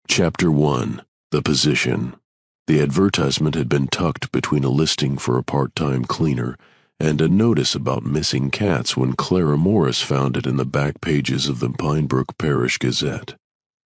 Chapter 1. The Position. The advertisement had been tucked between a listing for a part-time cleaner and a notice about missing cats when Clara Morris found it in the back pages of the Pinebrook Parish Gazette.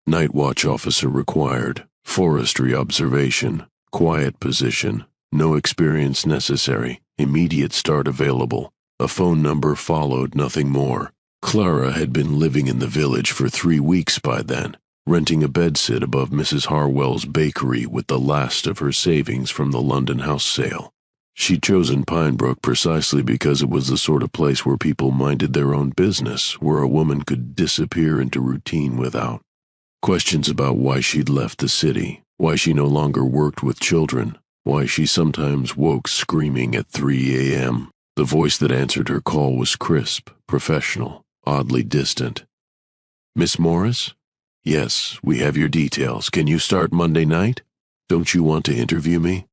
Night watch officer required, forestry observation, quiet position, no experience necessary, immediate start available. A phone number followed, nothing more. Clara had been living in the village for 3 weeks by then, renting a bedsit above Mrs. Harwell's bakery with the last of her savings from the London house sale. She'd chosen Pinebrook precisely because it was the sort of place where people minded their own business, where a woman could disappear into routine without questions about why she'd left the city, why she no longer worked with children, why she sometimes woke screaming at 3 a.m. The voice that answered her call was crisp, professional, oddly distant. "Miss Morris? Yes, we have your details. Can you start Monday night? Don't you want to interview me?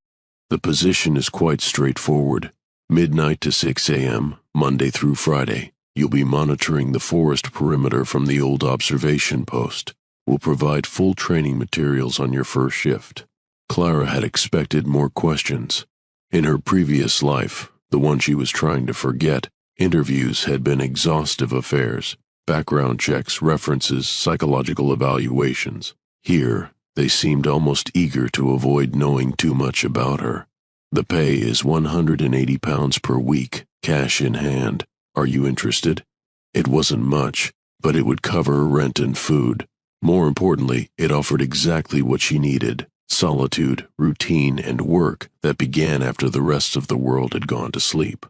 The position is quite straightforward. Midnight to 6 a.m., Monday through Friday. You'll be monitoring the forest perimeter from the old observation post. We'll provide full training materials on your first shift." Clara had expected more questions. In her previous life, the one she was trying to forget, interviews had been exhaustive affairs. Background checks, references, psychological evaluations. Here, they seemed almost eager to avoid knowing too much about her. The pay is £180 per week, cash in hand. Are you interested? It wasn't much, but it would cover rent and food. More importantly, it offered exactly what she needed: solitude, routine, and work that began after the rest of the world had gone to sleep.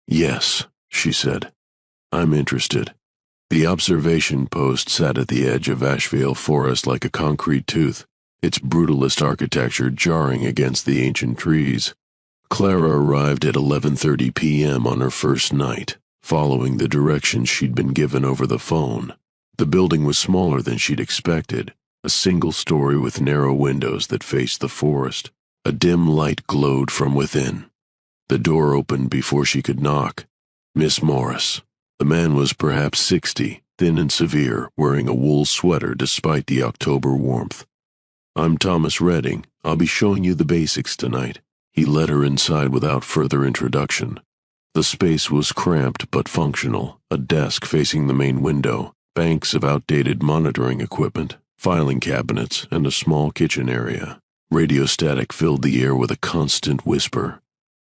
"Yes," she said. "I'm interested." The observation post sat at the edge of Ashvale Forest like a concrete tooth, its brutalist architecture jarring against the ancient trees. Clara arrived at 11:30 p.m. on her first night, following the directions she'd been given over the phone. The building was smaller than she'd expected, a single story with narrow windows that faced the forest. A dim light glowed from within. The door opened before she could knock. "Miss Morris." The man was perhaps 60, thin and severe, wearing a wool sweater despite the October warmth. "I'm Thomas Redding. I'll be showing you the basics tonight." He led her inside without further introduction. The space was cramped but functional, a desk facing the main window, banks of outdated monitoring equipment, filing cabinets, and a small kitchen area. Radio static filled the air with a constant whisper.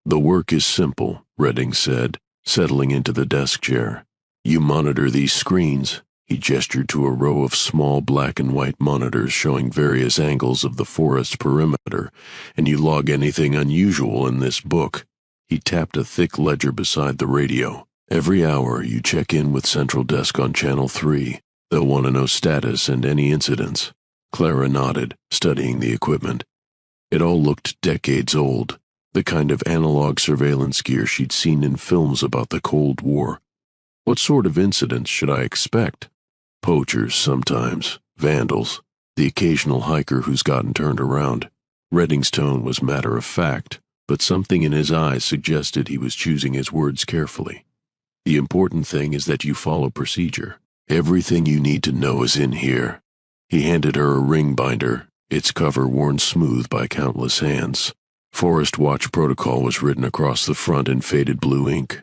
"The work is simple," Redding said, settling into the desk chair. "You monitor these screens." He gestured to a row of small black and white monitors showing various angles of the forest perimeter, "and you log anything unusual in this book." He tapped a thick ledger beside the radio. "Every hour you check in with Central Desk on Channel 3. They'll want to know status and any incidents." Clara nodded, studying the equipment. It all looked decades old, the kind of analog surveillance gear she'd seen in films about the Cold War. "What sort of incidents should I expect?" "Poachers sometimes, vandals, the occasional hiker who's gotten turned around." Redding's tone was matter-of-fact, but something in his eyes suggested he was choosing his words carefully. "The important thing is that you follow procedure. Everything you need to know is in here." He handed her a ring binder, its cover worn smooth by countless hands. Forest Watch Protocol was written across the front in faded blue ink.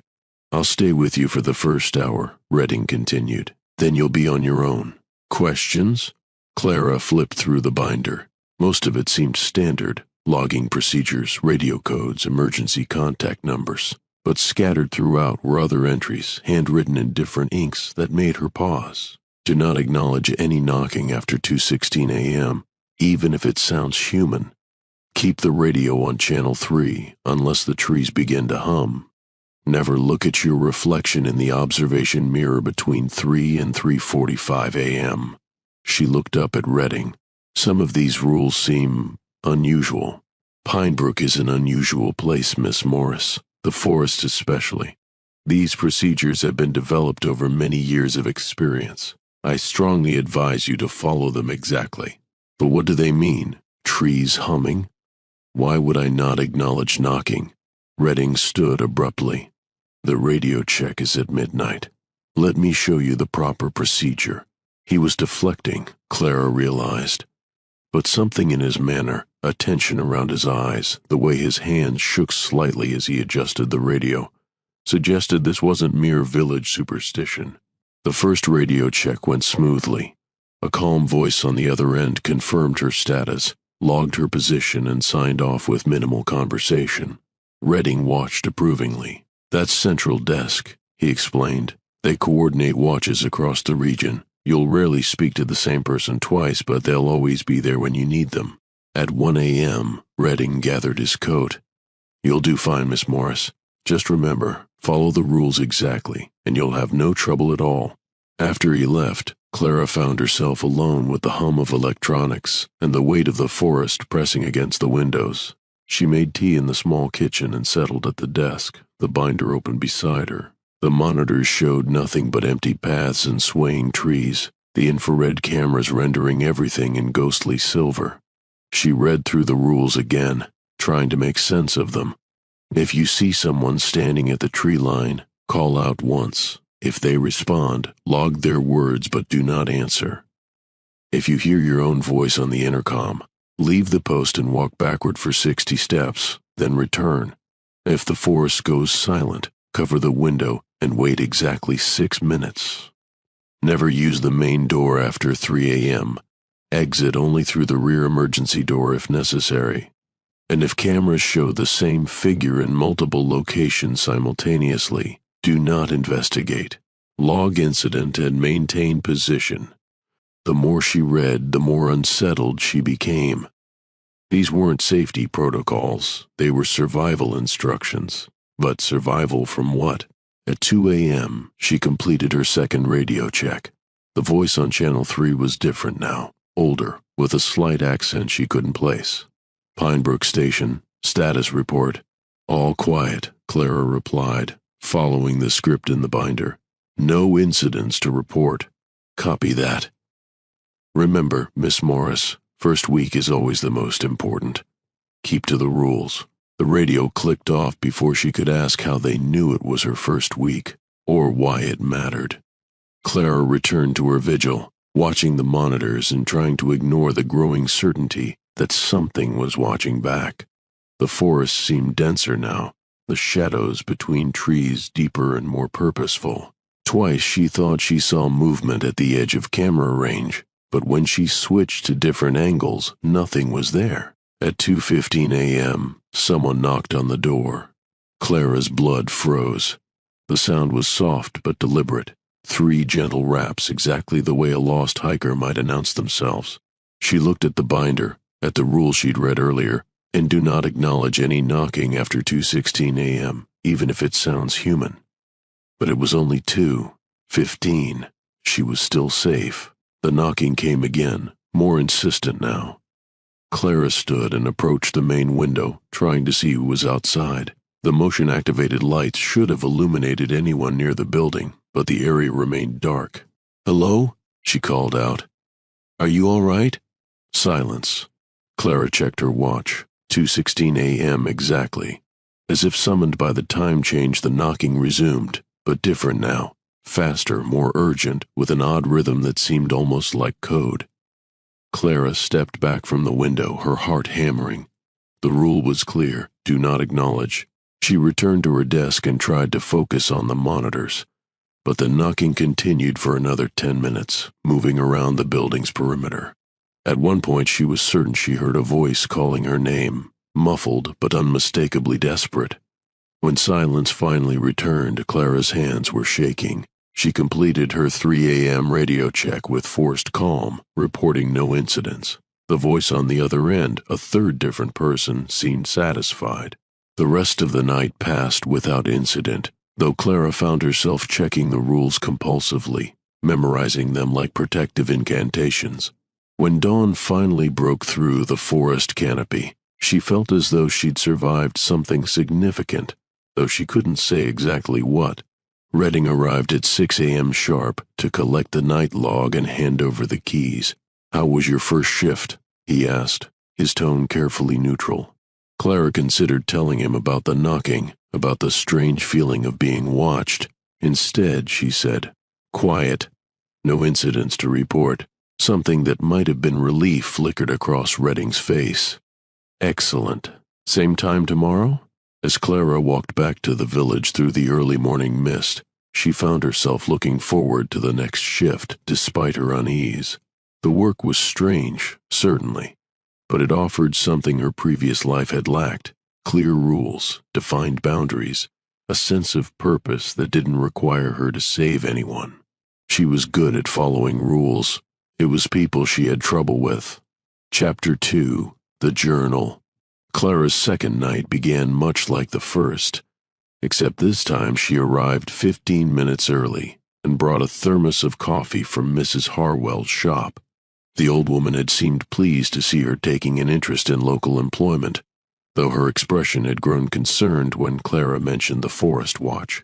"I'll stay with you for the first hour," Redding continued. "Then you'll be on your own. Questions?" Clara flipped through the binder. Most of it seemed standard: logging procedures, radio codes, emergency contact numbers. But scattered throughout were other entries, handwritten in different inks, that made her pause. "Do not acknowledge any knocking after 2:16 a.m., even if it sounds human. Keep the radio on Channel 3 unless the trees begin to hum. Never look at your reflection in the observation mirror between 3 and 3:45 a.m. She looked up at Redding. "Some of these rules seem unusual." "Pinebrook is an unusual place, Miss Morris, the forest especially. These procedures have been developed over many years of experience. I strongly advise you to follow them exactly." "But what do they mean? Trees humming?" "Why would I not acknowledge knocking?" Redding stood abruptly. "The radio check is at midnight. Let me show you the proper procedure." He was deflecting, Clara realized. but something in his manner, a tension around his eyes, the way his hands shook slightly as he adjusted the radio, suggested this wasn't mere village superstition. The first radio check went smoothly. A calm voice on the other end confirmed her status, logged her position, and signed off with minimal conversation. Redding watched approvingly. "That's Central Desk," he explained. "They coordinate watches across the region. You'll rarely speak to the same person twice, but they'll always be there when you need them." At 1 a.m., Redding gathered his coat. "You'll do fine, Miss Morris. Just remember, follow the rules exactly, and you'll have no trouble at all." After he left, Clara found herself alone with the hum of electronics and the weight of the forest pressing against the windows. She made tea in the small kitchen and settled at the desk, the binder open beside her. The monitors showed nothing but empty paths and swaying trees, the infrared cameras rendering everything in ghostly silver. She read through the rules again, trying to make sense of them. If you see someone standing at the tree line, call out once. If they respond, log their words but do not answer. If you hear your own voice on the intercom, leave the post and walk backward for 60 steps, then return. If the forest goes silent, cover the window and wait exactly 6 minutes. Never use the main door after 3 a.m. Exit only through the rear emergency door if necessary. And if cameras show the same figure in multiple locations simultaneously, do not investigate. Log incident and maintain position. The more she read, the more unsettled she became. These weren't safety protocols, they were survival instructions. But survival from what? At 2 a.m., she completed her second radio check. The voice on Channel 3 was different now, older, with a slight accent she couldn't place. "Pinebrook Station, status report." "All quiet," Clara replied, following the script in the binder. "No incidents to report." "Copy that." "Remember, Miss Morris, first week is always the most important. Keep to the rules." The radio clicked off before she could ask how they knew it was her first week, or why it mattered. Clara returned to her vigil, watching the monitors and trying to ignore the growing certainty that something was watching back. The forest seemed denser now, the shadows between trees deeper and more purposeful. Twice she thought she saw movement at the edge of camera range, but when she switched to different angles, nothing was there. At 2:15 a.m., someone knocked on the door. Clara's blood froze. The sound was soft but deliberate, 3 gentle raps exactly the way a lost hiker might announce themselves. She looked at the binder, at the rule she'd read earlier, and do not acknowledge any knocking after 2:16 a.m., even if it sounds human. But it was only 2:15. She was still safe. The knocking came again, more insistent now. Clara stood and approached the main window, trying to see who was outside. The motion-activated lights should have illuminated anyone near the building, but the area remained dark. "Hello?" she called out. "Are you all right?" Silence. Clara checked her watch. 2:16 a.m. exactly. As if summoned by the time change, the knocking resumed, but different now. Faster, more urgent, with an odd rhythm that seemed almost like code. Clara stepped back from the window, her heart hammering. The rule was clear, do not acknowledge. She returned to her desk and tried to focus on the monitors. But the knocking continued for another 10 minutes, moving around the building's perimeter. At one point she was certain she heard a voice calling her name, muffled but unmistakably desperate. When silence finally returned, Clara's hands were shaking. She completed her 3 a.m. radio check with forced calm, reporting no incidents. The voice on the other end, a third different person, seemed satisfied. The rest of the night passed without incident, though Clara found herself checking the rules compulsively, memorizing them like protective incantations. When dawn finally broke through the forest canopy, she felt as though she'd survived something significant, though she couldn't say exactly what. Redding arrived at 6 a.m. sharp to collect the night log and hand over the keys. "How was your first shift?" he asked, his tone carefully neutral. Clara considered telling him about the knocking, about the strange feeling of being watched. Instead, she said, "Quiet. No incidents to report." Something that might have been relief flickered across Redding's face. Excellent. Same time tomorrow? As Clara walked back to the village through the early morning mist, she found herself looking forward to the next shift despite her unease. The work was strange, certainly, but it offered something her previous life had lacked: clear rules, defined boundaries, a sense of purpose that didn't require her to save anyone. She was good at following rules. It was people she had trouble with. Chapter 2: The Journal. Clara's second night began much like the first, except this time she arrived 15 minutes early and brought a thermos of coffee from Mrs. Harwell's shop. The old woman had seemed pleased to see her taking an interest in local employment, though her expression had grown concerned when Clara mentioned the forest watch.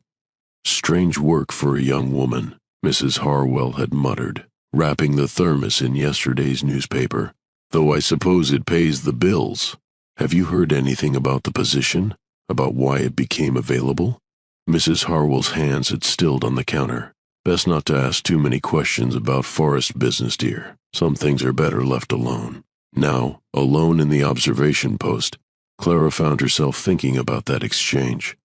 Strange work for a young woman, Mrs. Harwell had muttered, wrapping the thermos in yesterday's newspaper. Though I suppose it pays the bills. Have you heard anything about the position? About why it became available? Mrs. Harwell's hands had stilled on the counter. Best not to ask too many questions about forest business, dear. Some things are better left alone. Now, alone in the observation post, Clara found herself thinking about that exchange.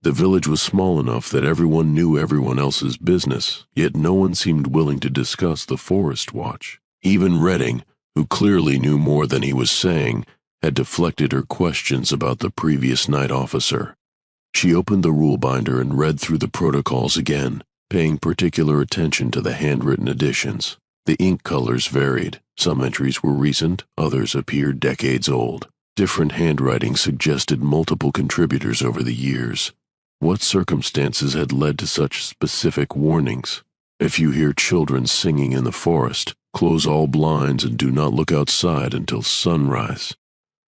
The village was small enough that everyone knew everyone else's business, yet no one seemed willing to discuss the forest watch. Even Redding, who clearly knew more than he was saying, had deflected her questions about the previous night officer. She opened the rule binder and read through the protocols again, paying particular attention to the handwritten additions. The ink colors varied. Some entries were recent, others appeared decades old. Different handwriting suggested multiple contributors over the years. What circumstances had led to such specific warnings? If you hear children singing in the forest, close all blinds and do not look outside until sunrise.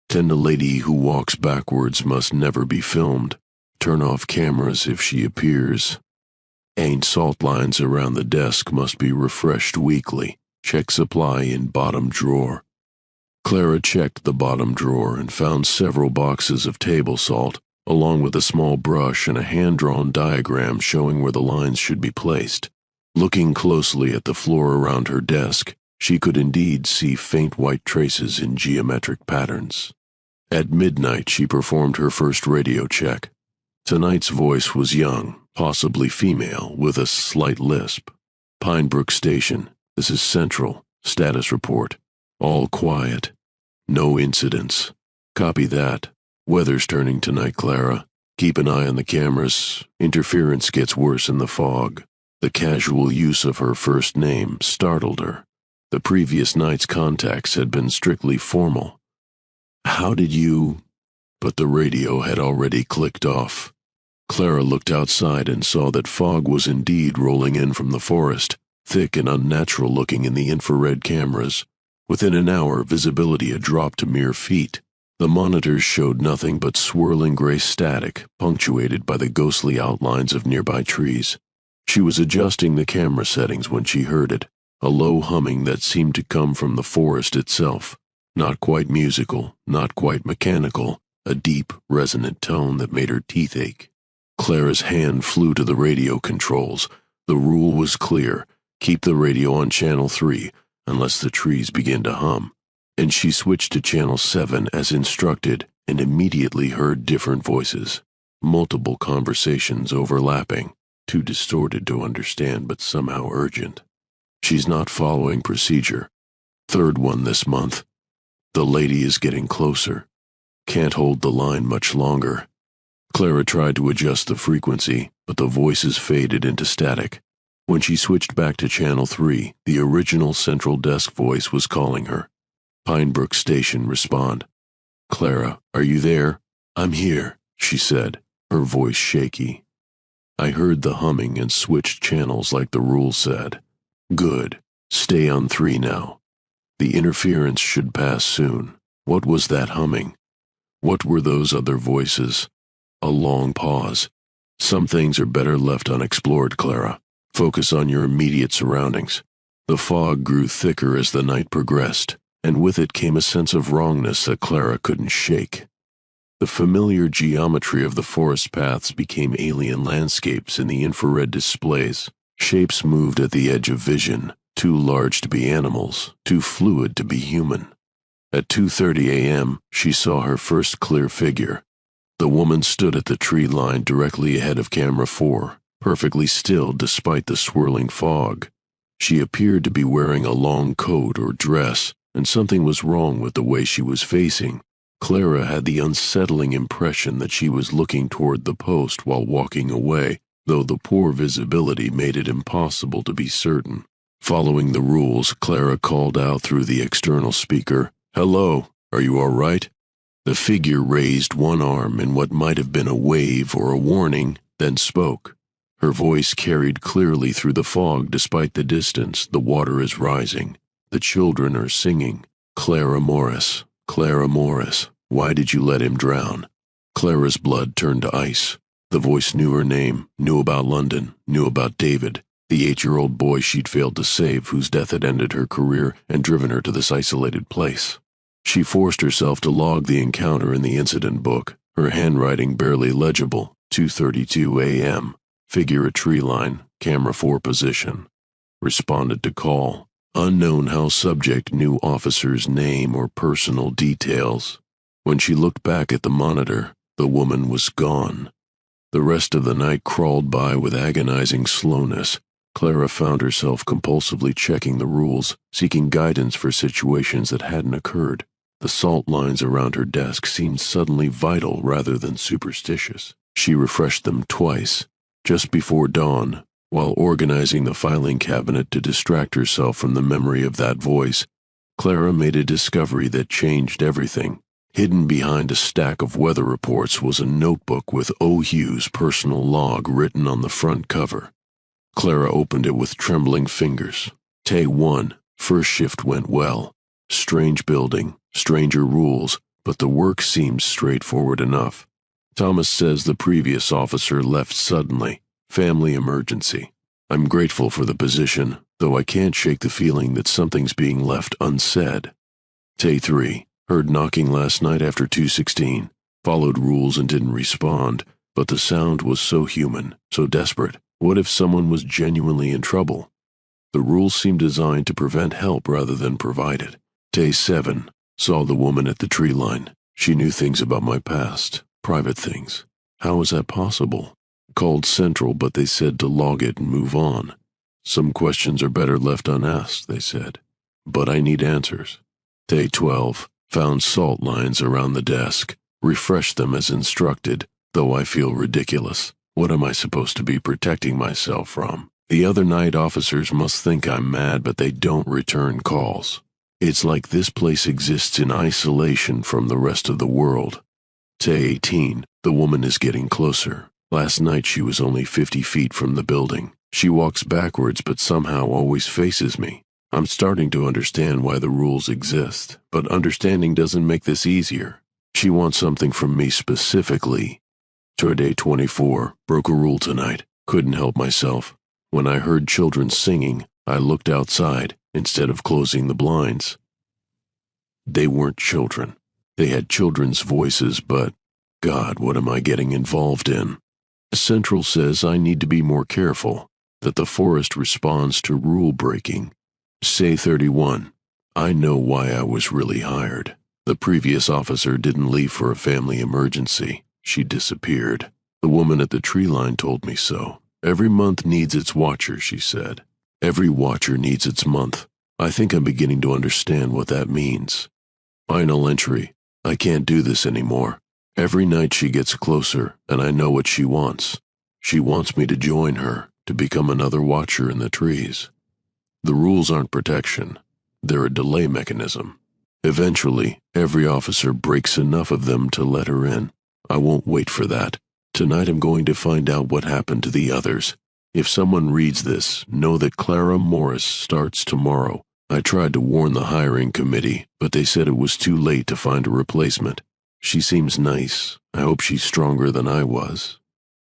Tend a lady who walks backwards must never be filmed. Turn off cameras if she appears. Ain't salt lines around the desk must be refreshed weekly. Check supply in bottom drawer. Clara checked the bottom drawer and found several boxes of table salt, along with a small brush and a hand-drawn diagram showing where the lines should be placed. Looking closely at the floor around her desk, she could indeed see faint white traces in geometric patterns. At midnight, she performed her first radio check. Tonight's voice was young, possibly female, with a slight lisp. Pinebrook Station, this is Central. Status report. All quiet. No incidents. Copy that. Weather's turning tonight, Clara. Keep an eye on the cameras. Interference gets worse in the fog. The casual use of her first name startled her. The previous night's contacts had been strictly formal. How did you... But the radio had already clicked off. Clara looked outside and saw that fog was indeed rolling in from the forest, thick and unnatural looking in the infrared cameras. Within an hour, visibility had dropped to mere feet. The monitors showed nothing but swirling gray static, punctuated by the ghostly outlines of nearby trees. She was adjusting the camera settings when she heard it, a low humming that seemed to come from the forest itself. Not quite musical, not quite mechanical, a deep, resonant tone that made her teeth ache. Clara's hand flew to the radio controls. The rule was clear: keep the radio on channel 3, unless the trees begin to hum. And she switched to channel 7 as instructed and immediately heard different voices. Multiple conversations overlapping, too distorted to understand but somehow urgent. She's not following procedure. Third one this month. The lady is getting closer. Can't hold the line much longer. Clara tried to adjust the frequency, but the voices faded into static. When she switched back to channel 3, the original central desk voice was calling her. Pinebrook Station, respond. Clara, are you there? I'm here, she said, her voice shaky. I heard the humming and switched channels like the rule said. Good. Stay on 3 now. The interference should pass soon. What was that humming? What were those other voices? A long pause. Some things are better left unexplored, Clara. Focus on your immediate surroundings. The fog grew thicker as the night progressed, and with it came a sense of wrongness that Clara couldn't shake. The familiar geometry of the forest paths became alien landscapes in the infrared displays. Shapes moved at the edge of vision, too large to be animals, too fluid to be human. At 2:30 a.m., she saw her first clear figure. The woman stood at the tree line directly ahead of camera 4, perfectly still despite the swirling fog. She appeared to be wearing a long coat or dress, and something was wrong with the way she was facing. Clara had the unsettling impression that she was looking toward the post while walking away, though the poor visibility made it impossible to be certain. Following the rules, Clara called out through the external speaker, "Hello, are you all right?" The figure raised one arm in what might have been a wave or a warning, then spoke. Her voice carried clearly through the fog despite the distance. "The water is rising. The children are singing. Clara Morris, Clara Morris, why did you let him drown?" Clara's blood turned to ice. The voice knew her name, knew about London, knew about David, the 8-year-old boy she'd failed to save, whose death had ended her career and driven her to this isolated place. She forced herself to log the encounter in the incident book, her handwriting barely legible. 2:32 a.m. Figure at tree line, camera 4 position. Responded to call. Unknown how subject knew officer's name or personal details. When she looked back at the monitor, the woman was gone. The rest of the night crawled by with agonizing slowness. Clara found herself compulsively checking the rules, seeking guidance for situations that hadn't occurred. The salt lines around her desk seemed suddenly vital rather than superstitious. She refreshed them twice. Just before dawn, while organizing the filing cabinet to distract herself from the memory of that voice, Clara made a discovery that changed everything. Hidden behind a stack of weather reports was a notebook with O'Hugh's personal log written on the front cover. Clara opened it with trembling fingers. Day 1, first shift went well. Strange building, stranger rules, but the work seems straightforward enough. Thomas says the previous officer left suddenly. Family emergency. I'm grateful for the position, though I can't shake the feeling that something's being left unsaid. Day 3, heard knocking last night after 2:16. Followed rules and didn't respond, but the sound was so human, so desperate. What if someone was genuinely in trouble? The rules seemed designed to prevent help rather than provide it. Day 7, saw the woman at the tree line. She knew things about my past, private things. How was that possible? Called Central, but they said to log it and move on. Some questions are better left unasked, they said. But I need answers. Day 12, found salt lines around the desk. Refreshed them as instructed, though I feel ridiculous. What am I supposed to be protecting myself from? The other night officers must think I'm mad, but they don't return calls. It's like this place exists in isolation from the rest of the world. Day 18, the woman is getting closer. Last night she was only 50 feet from the building. She walks backwards but somehow always faces me. I'm starting to understand why the rules exist, but understanding doesn't make this easier. She wants something from me specifically. Day 24, broke a rule tonight. Couldn't help myself. When I heard children singing, I looked outside instead of closing the blinds. They weren't children. They had children's voices, but God, what am I getting involved in? Central says I need to be more careful, that the forest responds to rule breaking. Say 31. I know why I was really hired. The previous officer didn't leave for a family emergency. She disappeared. The woman at the tree line told me so. Every month needs its watcher, she said. Every watcher needs its month. I think I'm beginning to understand what that means. Final entry. I can't do this anymore. Every night she gets closer, and I know what she wants. She wants me to join her, to become another watcher in the trees. The rules aren't protection. They're a delay mechanism. Eventually, every officer breaks enough of them to let her in. I won't wait for that. Tonight I'm going to find out what happened to the others. If someone reads this, know that Clara Morris starts tomorrow. I tried to warn the hiring committee, but they said it was too late to find a replacement. She seems nice. I hope she's stronger than I was.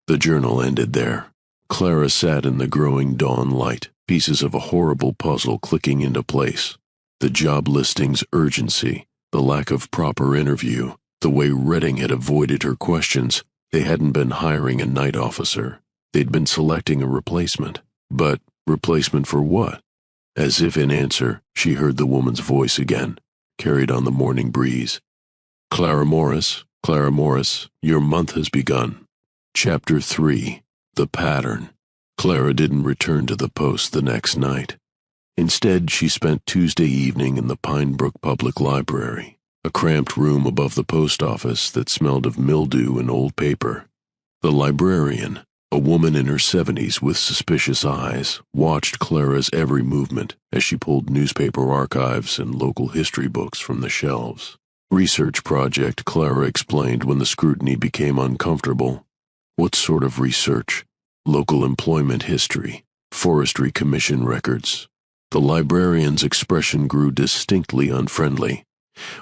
The journal ended there. Clara sat in the growing dawn light, pieces of a horrible puzzle clicking into place. The job listing's urgency, the lack of proper interview, the way Redding had avoided her questions. They hadn't been hiring a night officer. They'd been selecting a replacement. But replacement for what? As if in answer, she heard the woman's voice again, carried on the morning breeze. Clara Morris, your month has begun. Chapter 3, The Pattern. Clara didn't return to the post the next night. Instead, she spent Tuesday evening in the Pine Brook Public Library, a cramped room above the post office that smelled of mildew and old paper. The librarian, a woman in her 70s with suspicious eyes, watched Clara's every movement as she pulled newspaper archives and local history books from the shelves. Research project, Clara explained when the scrutiny became uncomfortable. What sort of research? Local employment history, forestry commission records. The librarian's expression grew distinctly unfriendly.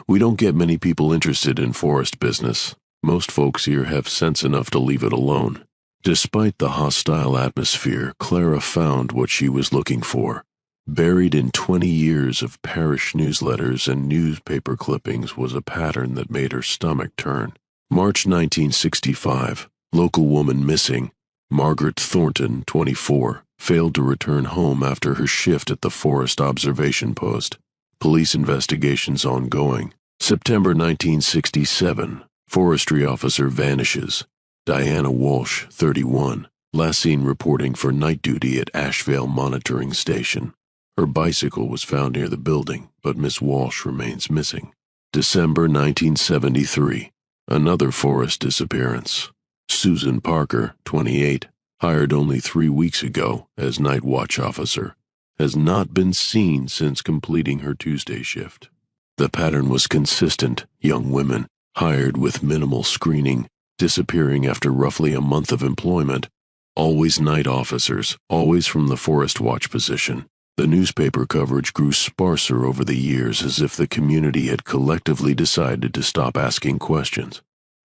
We don't get many people interested in forest business. Most folks here have sense enough to leave it alone. Despite the hostile atmosphere, Clara found what she was looking for. Buried in 20 years of parish newsletters and newspaper clippings was a pattern that made her stomach turn. March 1965, local woman missing. Margaret Thornton, 24, failed to return home after her shift at the forest observation post. Police investigations ongoing. September 1967, forestry officer vanishes. Diana Walsh, 31, last seen reporting for night duty at Asheville Monitoring Station. Her bicycle was found near the building, but Miss Walsh remains missing. December 1973, another forest disappearance. Susan Parker, 28, hired only 3 weeks ago as night watch officer, has not been seen since completing her Tuesday shift. The pattern was consistent: young women, hired with minimal screening, disappearing after roughly a month of employment. Always night officers, always from the forest watch position. The newspaper coverage grew sparser over the years, as if the community had collectively decided to stop asking questions.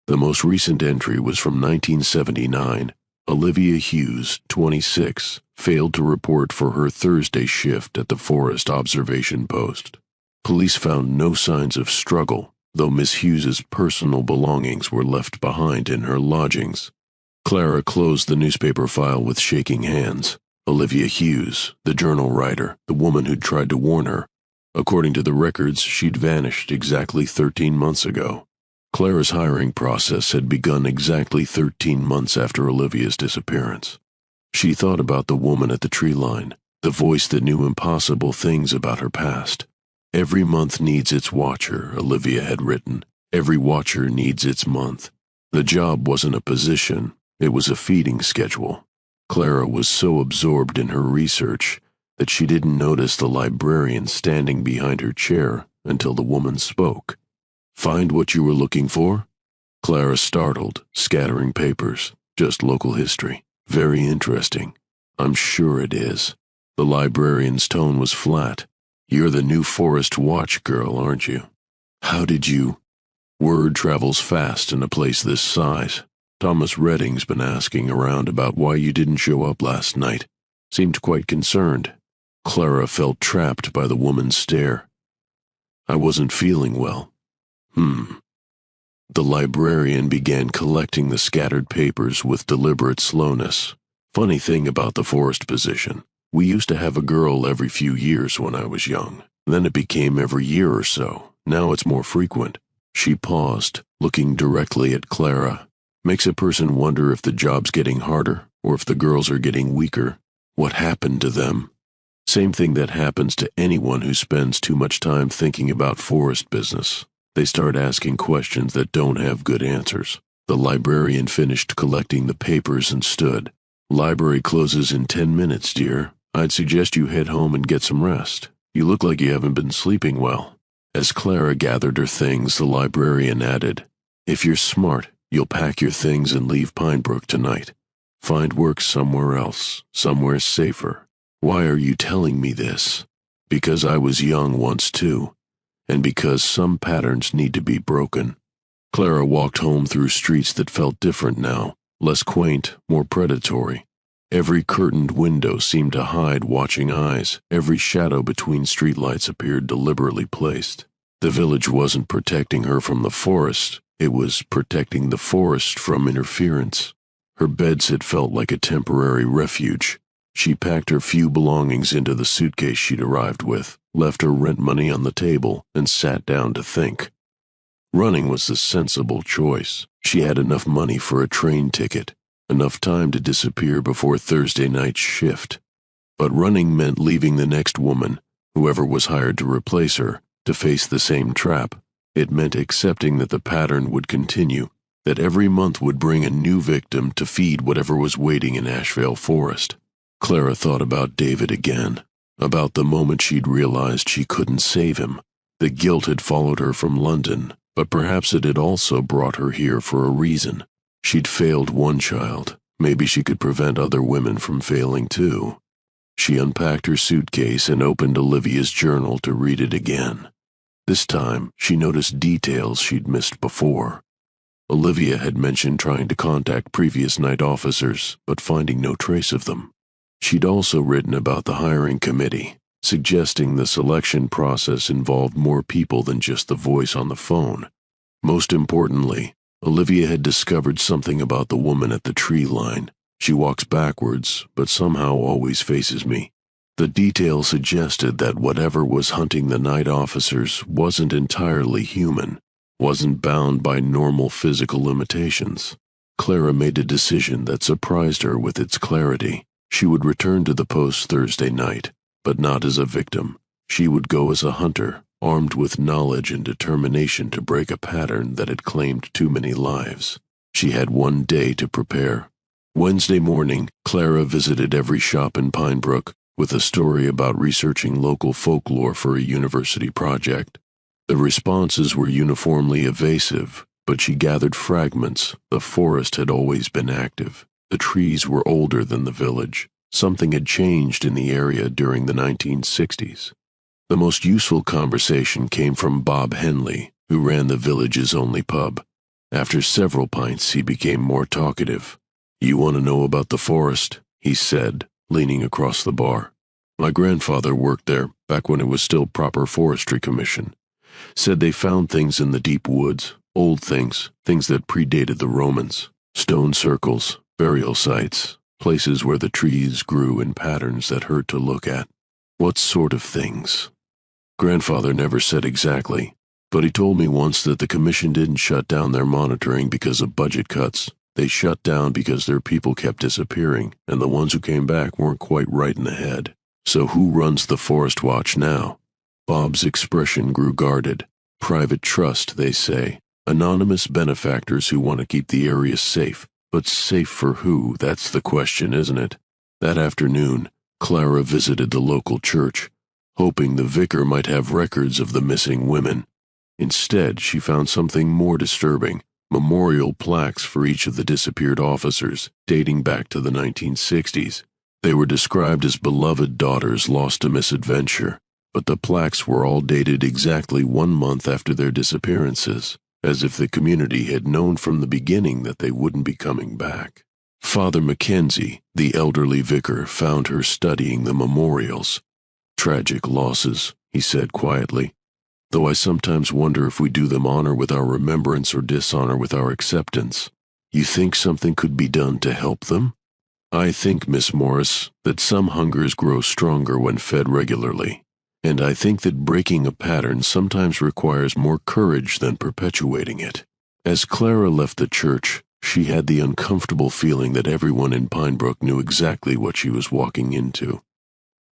The most recent entry was from 1979. Olivia Hughes, 26, failed to report for her Thursday shift at the forest observation post. Police found no signs of struggle, though Miss Hughes's personal belongings were left behind in her lodgings. Clara closed the newspaper file with shaking hands. Olivia Hughes, the journal writer, the woman who'd tried to warn her. According to the records, she'd vanished exactly 13 months ago. Clara's hiring process had begun exactly 13 months after Olivia's disappearance. She thought about the woman at the tree line, the voice that knew impossible things about her past. Every month needs its watcher, Olivia had written. Every watcher needs its month. The job wasn't a position, it was a feeding schedule. Clara was so absorbed in her research that she didn't notice the librarian standing behind her chair until the woman spoke. "Find what you were looking for?" Clara startled, scattering papers. "Just local history. Very interesting." "I'm sure it is." The librarian's tone was flat. "You're the new Forest Watch girl, aren't you?" "How did you—" "Word travels fast in a place this size. Thomas Redding's been asking around about why you didn't show up last night. Seemed quite concerned." Clara felt trapped by the woman's stare. "I wasn't feeling well." The librarian began collecting the scattered papers with deliberate slowness. "Funny thing about the forest position. We used to have a girl every few years when I was young. Then it became every year or so. Now it's more frequent." She paused, looking directly at Clara. Makes a person wonder if the job's getting harder, or if the girls are getting weaker. What happened to them? Same thing that happens to anyone who spends too much time thinking about forest business. They start asking questions that don't have good answers. The librarian finished collecting the papers and stood. "Library closes in 10 minutes, dear. I'd suggest you head home and get some rest. You look like you haven't been sleeping well." As Clara gathered her things, the librarian added, "If you're smart, you'll pack your things and leave Pine Brook tonight. Find work somewhere else, somewhere safer." "Why are you telling me this?" "Because I was young once too, and because some patterns need to be broken." Clara walked home through streets that felt different now, less quaint, more predatory. Every curtained window seemed to hide watching eyes. Every shadow between streetlights appeared deliberately placed. The village wasn't protecting her from the forest. It was protecting the forest from interference. Her bedsit felt like a temporary refuge. She packed her few belongings into the suitcase she'd arrived with, left her rent money on the table, and sat down to think. Running was the sensible choice. She had enough money for a train ticket, enough time to disappear before Thursday night's shift. But running meant leaving the next woman, whoever was hired to replace her, to face the same trap. It meant accepting that the pattern would continue, that every month would bring a new victim to feed whatever was waiting in Asheville Forest. Clara thought about David again, about the moment she'd realized she couldn't save him. The guilt had followed her from London, but perhaps it had also brought her here for a reason. She'd failed one child. Maybe she could prevent other women from failing too. She unpacked her suitcase and opened Olivia's journal to read it again. This time, she noticed details she'd missed before. Olivia had mentioned trying to contact previous night officers, but finding no trace of them. She'd also written about the hiring committee, suggesting the selection process involved more people than just the voice on the phone. Most importantly, Olivia had discovered something about the woman at the tree line. She walks backwards, but somehow always faces me. The detail suggested that whatever was hunting the night officers wasn't entirely human, wasn't bound by normal physical limitations. Clara made a decision that surprised her with its clarity. She would return to the post Thursday night, but not as a victim. She would go as a hunter, armed with knowledge and determination to break a pattern that had claimed too many lives. She had one day to prepare. Wednesday morning, Clara visited every shop in Pinebrook with a story about researching local folklore for a university project. The responses were uniformly evasive, but she gathered fragments. The forest had always been active. The trees were older than the village. Something had changed in the area during the 1960s. The most useful conversation came from Bob Henley, who ran the village's only pub. After several pints, he became more talkative. "You want to know about the forest?" he said, leaning across the bar. "My grandfather worked there, back when it was still proper forestry commission. Said they found things in the deep woods, old things, things that predated the Romans. Stone circles, burial sites, places where the trees grew in patterns that hurt to look at." "What sort of things?" Grandfather never said exactly, but he told me once that the commission didn't shut down their monitoring because of budget cuts. They shut down because their people kept disappearing, and the ones who came back weren't quite right in the head. "So who runs the Forest Watch now?" Bob's expression grew guarded. "Private trust, they say. Anonymous benefactors who want to keep the area safe. But safe for who? That's the question, isn't it?" That afternoon, Clara visited the local church, hoping the vicar might have records of the missing women. Instead, she found something more disturbing: memorial plaques for each of the disappeared officers, dating back to the 1960s. They were described as beloved daughters lost to misadventure, but the plaques were all dated exactly 1 month after their disappearances, as if the community had known from the beginning that they wouldn't be coming back. Father Mackenzie, the elderly vicar, found her studying the memorials. "Tragic losses," he said quietly, "though I sometimes wonder if we do them honor with our remembrance or dishonor with our acceptance. You think something could be done to help them?" "I think, Miss Morris, that some hungers grow stronger when fed regularly, and I think that breaking a pattern sometimes requires more courage than perpetuating it." As Clara left the church, she had the uncomfortable feeling that everyone in Pinebrook knew exactly what she was walking into.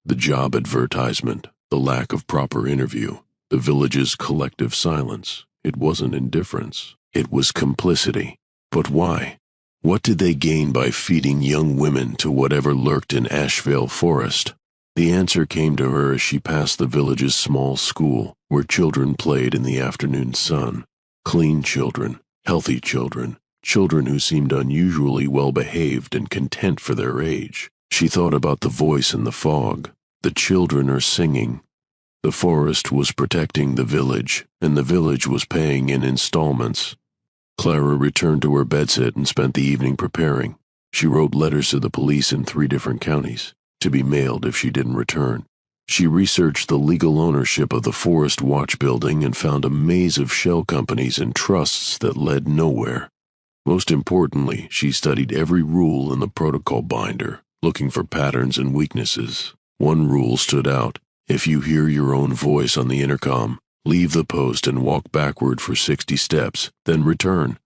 The job advertisement, the lack of proper interview, the village's collective silence. It wasn't indifference. It was complicity. But why? What did they gain by feeding young women to whatever lurked in Asheville Forest? The answer came to her as she passed the village's small school, where children played in the afternoon sun. Clean children, healthy children, children who seemed unusually well-behaved and content for their age. She thought about the voice in the fog. The children are singing. The forest was protecting the village, and the village was paying in installments. Clara returned to her bedsit and spent the evening preparing. She wrote letters to the police in 3 different counties, to be mailed if she didn't return. She researched the legal ownership of the Forest Watch building and found a maze of shell companies and trusts that led nowhere. Most importantly, she studied every rule in the protocol binder, looking for patterns and weaknesses. One rule stood out: if you hear your own voice on the intercom, leave the post and walk backward for 60 steps, then return.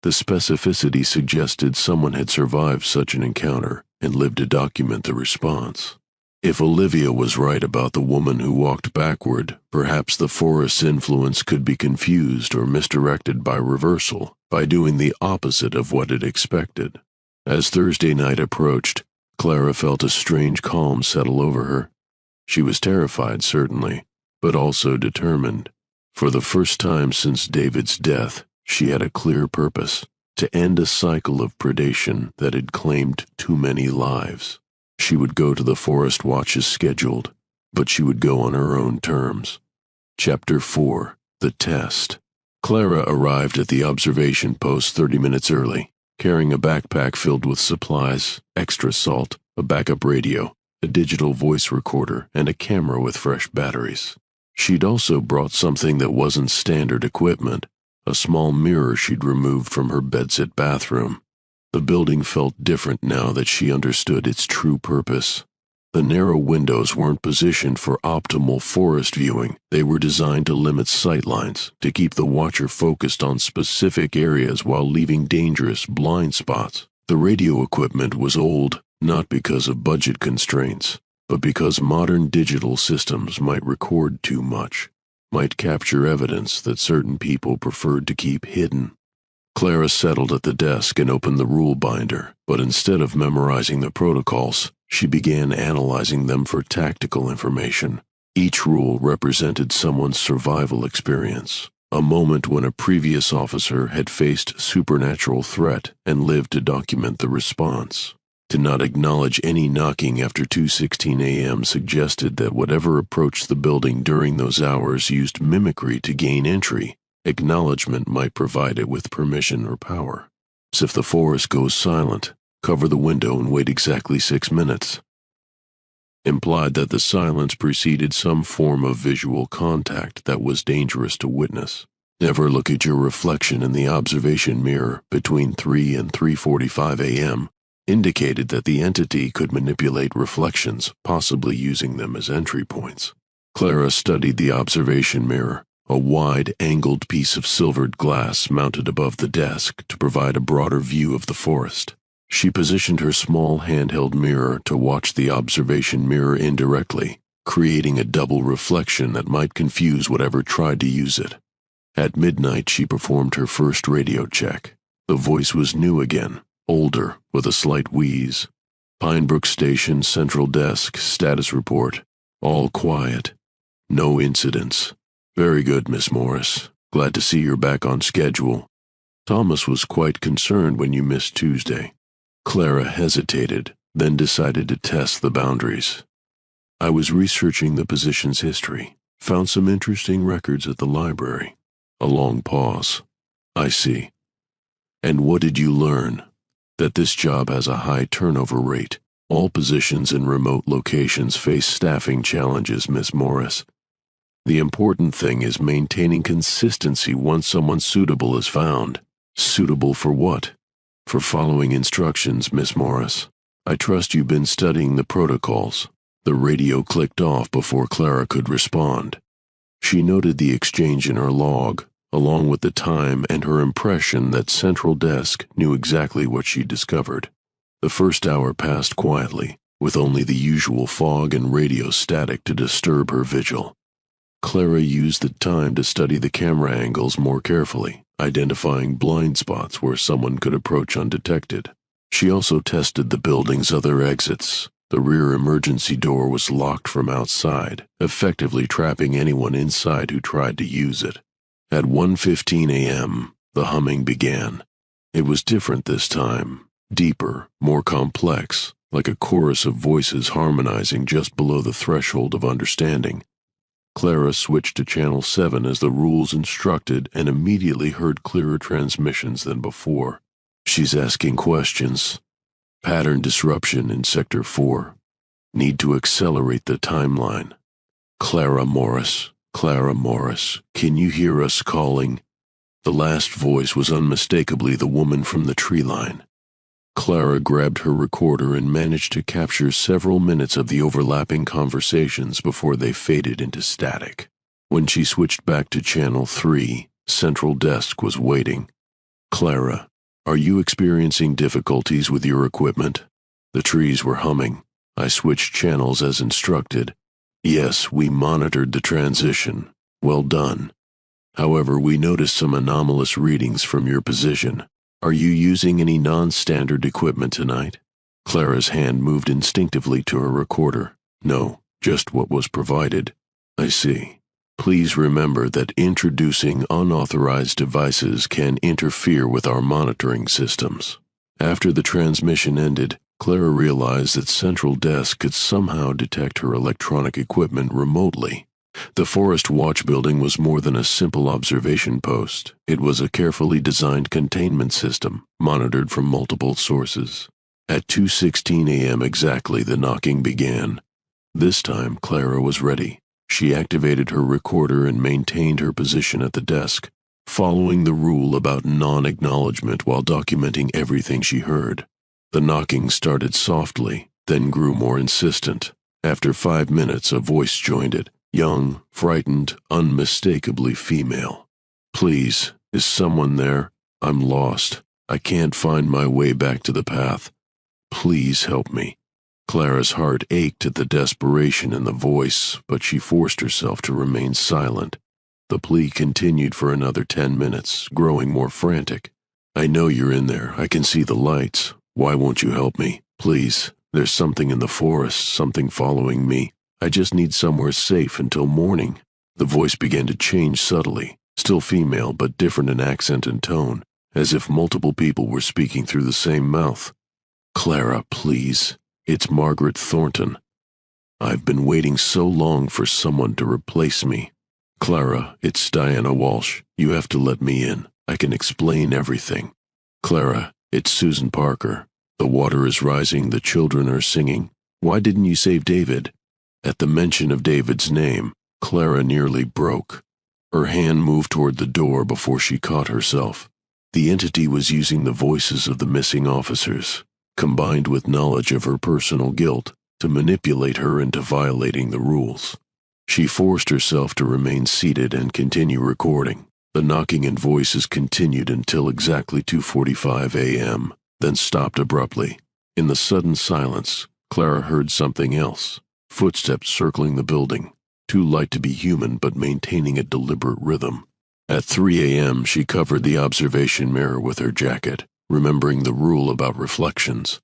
The specificity suggested someone had survived such an encounter and lived to document the response. If Olivia was right about the woman who walked backward, perhaps the forest's influence could be confused or misdirected by reversal, by doing the opposite of what it expected. As Thursday night approached, Clara felt a strange calm settle over her. She was terrified, certainly, but also determined. For the first time since David's death, she had a clear purpose: to end a cycle of predation that had claimed too many lives. She would go to the forest watch as scheduled, but she would go on her own terms. Chapter 4: The Test. Clara arrived at the observation post 30 minutes early, carrying a backpack filled with supplies, extra salt, a backup radio, a digital voice recorder, and a camera with fresh batteries. She'd also brought something that wasn't standard equipment: a small mirror she'd removed from her bedsit bathroom. The building felt different now that she understood its true purpose. The narrow windows weren't positioned for optimal forest viewing. They were designed to limit sightlines, to keep the watcher focused on specific areas while leaving dangerous blind spots. The radio equipment was old, not because of budget constraints, but because modern digital systems might record too much, might capture evidence that certain people preferred to keep hidden. Clara settled at the desk and opened the rule binder, but instead of memorizing the protocols, she began analyzing them for tactical information. Each rule represented someone's survival experience, a moment when a previous officer had faced supernatural threat and lived to document the response. To not acknowledge any knocking after 2:16 a.m. suggested that whatever approached the building during those hours used mimicry to gain entry. Acknowledgement might provide it with permission or power. So if the forest goes silent, cover the window and wait exactly 6 minutes. Implied that the silence preceded some form of visual contact that was dangerous to witness. Never look at your reflection in the observation mirror between 3 and 3:45 a.m. indicated that the entity could manipulate reflections, possibly using them as entry points. Clara studied the observation mirror, a wide, angled piece of silvered glass mounted above the desk to provide a broader view of the forest. She positioned her small handheld mirror to watch the observation mirror indirectly, creating a double reflection that might confuse whatever tried to use it. At midnight, she performed her first radio check. The voice was new again, older, with a slight wheeze. Pinebrook Station, Central Desk, status report. All quiet. No incidents. Very good, Miss Morris. Glad to see you're back on schedule. Thomas was quite concerned when you missed Tuesday. Clara hesitated, then decided to test the boundaries. I was researching the position's history. Found some interesting records at the library. A long pause. I see. And what did you learn? That this job has a high turnover rate. All positions in remote locations face staffing challenges, Miss Morris. The important thing is maintaining consistency once someone suitable is found. Suitable for what? For following instructions, Miss Morris. I trust you've been studying the protocols. The radio clicked off before Clara could respond. She noted the exchange in her log, along with the time and her impression that Central Desk knew exactly what she discovered. The first hour passed quietly, with only the usual fog and radio static to disturb her vigil. Clara used the time to study the camera angles more carefully, identifying blind spots where someone could approach undetected. She also tested the building's other exits. The rear emergency door was locked from outside, effectively trapping anyone inside who tried to use it. At 1:15 a.m., the humming began. It was different this time, deeper, more complex, like a chorus of voices harmonizing just below the threshold of understanding. Clara switched to Channel 7 as the rules instructed and immediately heard clearer transmissions than before. She's asking questions. Pattern disruption in Sector 4. Need to accelerate the timeline. Clara Morris, can you hear us calling? The last voice was unmistakably the woman from the tree line. Clara grabbed her recorder and managed to capture several minutes of the overlapping conversations before they faded into static. When she switched back to Channel 3, Central Desk was waiting. "Clara, are you experiencing difficulties with your equipment?" The trees were humming. I switched channels as instructed. "Yes, we monitored the transition. Well done. However, we noticed some anomalous readings from your position. Are you using any non-standard equipment tonight?" Clara's hand moved instinctively to her recorder. "No, just what was provided." "I see. Please remember that introducing unauthorized devices can interfere with our monitoring systems." After the transmission ended, Clara realized that Central Desk could somehow detect her electronic equipment remotely. The Forest Watch building was more than a simple observation post. It was a carefully designed containment system, monitored from multiple sources. At 2:16 a.m. exactly, the knocking began. This time, Clara was ready. She activated her recorder and maintained her position at the desk, following the rule about non-acknowledgement while documenting everything she heard. The knocking started softly, then grew more insistent. After 5 minutes, a voice joined it. Young, frightened, unmistakably female. "Please, is someone there? I'm lost. I can't find my way back to the path. Please help me." Clara's heart ached at the desperation in the voice, but she forced herself to remain silent. The plea continued for another 10 minutes, growing more frantic. "I know you're in there. I can see the lights. Why won't you help me? Please, there's something in the forest, something following me. I just need somewhere safe until morning." The voice began to change subtly, still female but different in accent and tone, as if multiple people were speaking through the same mouth. "Clara, please. It's Margaret Thornton. I've been waiting so long for someone to replace me. Clara, it's Diana Walsh. You have to let me in. I can explain everything. Clara, it's Susan Parker. The water is rising, the children are singing. Why didn't you save David?" At the mention of David's name, Clara nearly broke. Her hand moved toward the door before she caught herself. The entity was using the voices of the missing officers, combined with knowledge of her personal guilt, to manipulate her into violating the rules. She forced herself to remain seated and continue recording. The knocking and voices continued until exactly 2:45 a.m., then stopped abruptly. In the sudden silence, Clara heard something else. Footsteps circling the building, too light to be human but maintaining a deliberate rhythm. At 3 a.m., she covered the observation mirror with her jacket, remembering the rule about reflections.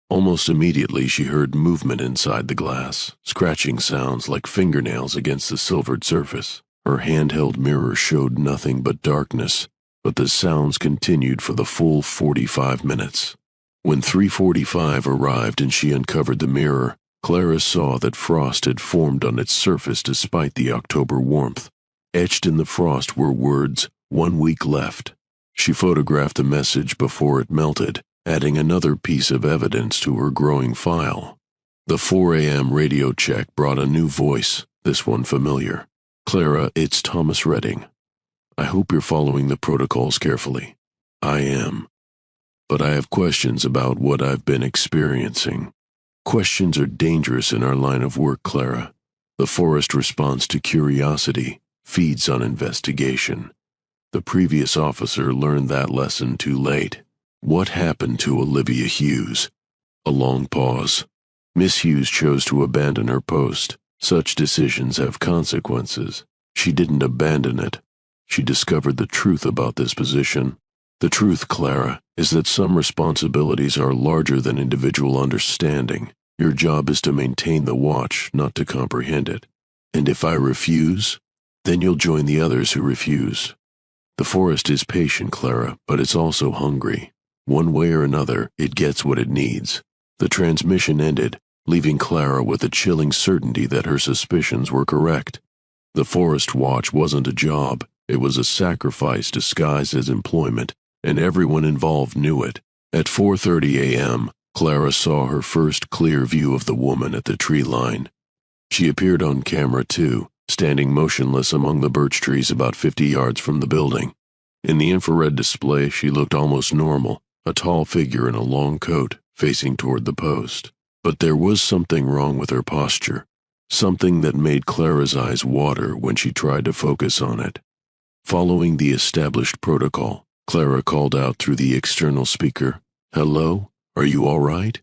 Almost immediately, she heard movement inside the glass, scratching sounds like fingernails against the silvered surface. Her handheld mirror showed nothing but darkness, but the sounds continued for the full 45 minutes. When 3:45 arrived and she uncovered the mirror, Clara saw that frost had formed on its surface despite the October warmth. Etched in the frost were words, "1 week left." She photographed the message before it melted, adding another piece of evidence to her growing file. The 4 a.m. radio check brought a new voice, this one familiar. "Clara, it's Thomas Redding. I hope you're following the protocols carefully." "I am. But I have questions about what I've been experiencing." "Questions are dangerous in our line of work, Clara. The forest responds to curiosity, feeds on investigation. The previous officer learned that lesson too late." "What happened to Olivia Hughes?" A long pause. "Miss Hughes chose to abandon her post. Such decisions have consequences. She didn't abandon it. She discovered the truth about this position. The truth, Clara, is that some responsibilities are larger than individual understanding. Your job is to maintain the watch, not to comprehend it. And if I refuse, then you'll join the others who refuse. The forest is patient, Clara, but it's also hungry. One way or another, it gets what it needs." The transmission ended, leaving Clara with a chilling certainty that her suspicions were correct. The Forest Watch wasn't a job, it was a sacrifice disguised as employment, and everyone involved knew it. At 4:30 a.m., Clara saw her first clear view of the woman at the tree line. She appeared on camera too, standing motionless among the birch trees about 50 yards from the building. In the infrared display, she looked almost normal, a tall figure in a long coat, facing toward the post. But there was something wrong with her posture, something that made Clara's eyes water when she tried to focus on it. Following the established protocol, Clara called out through the external speaker, "Hello? Are you all right?"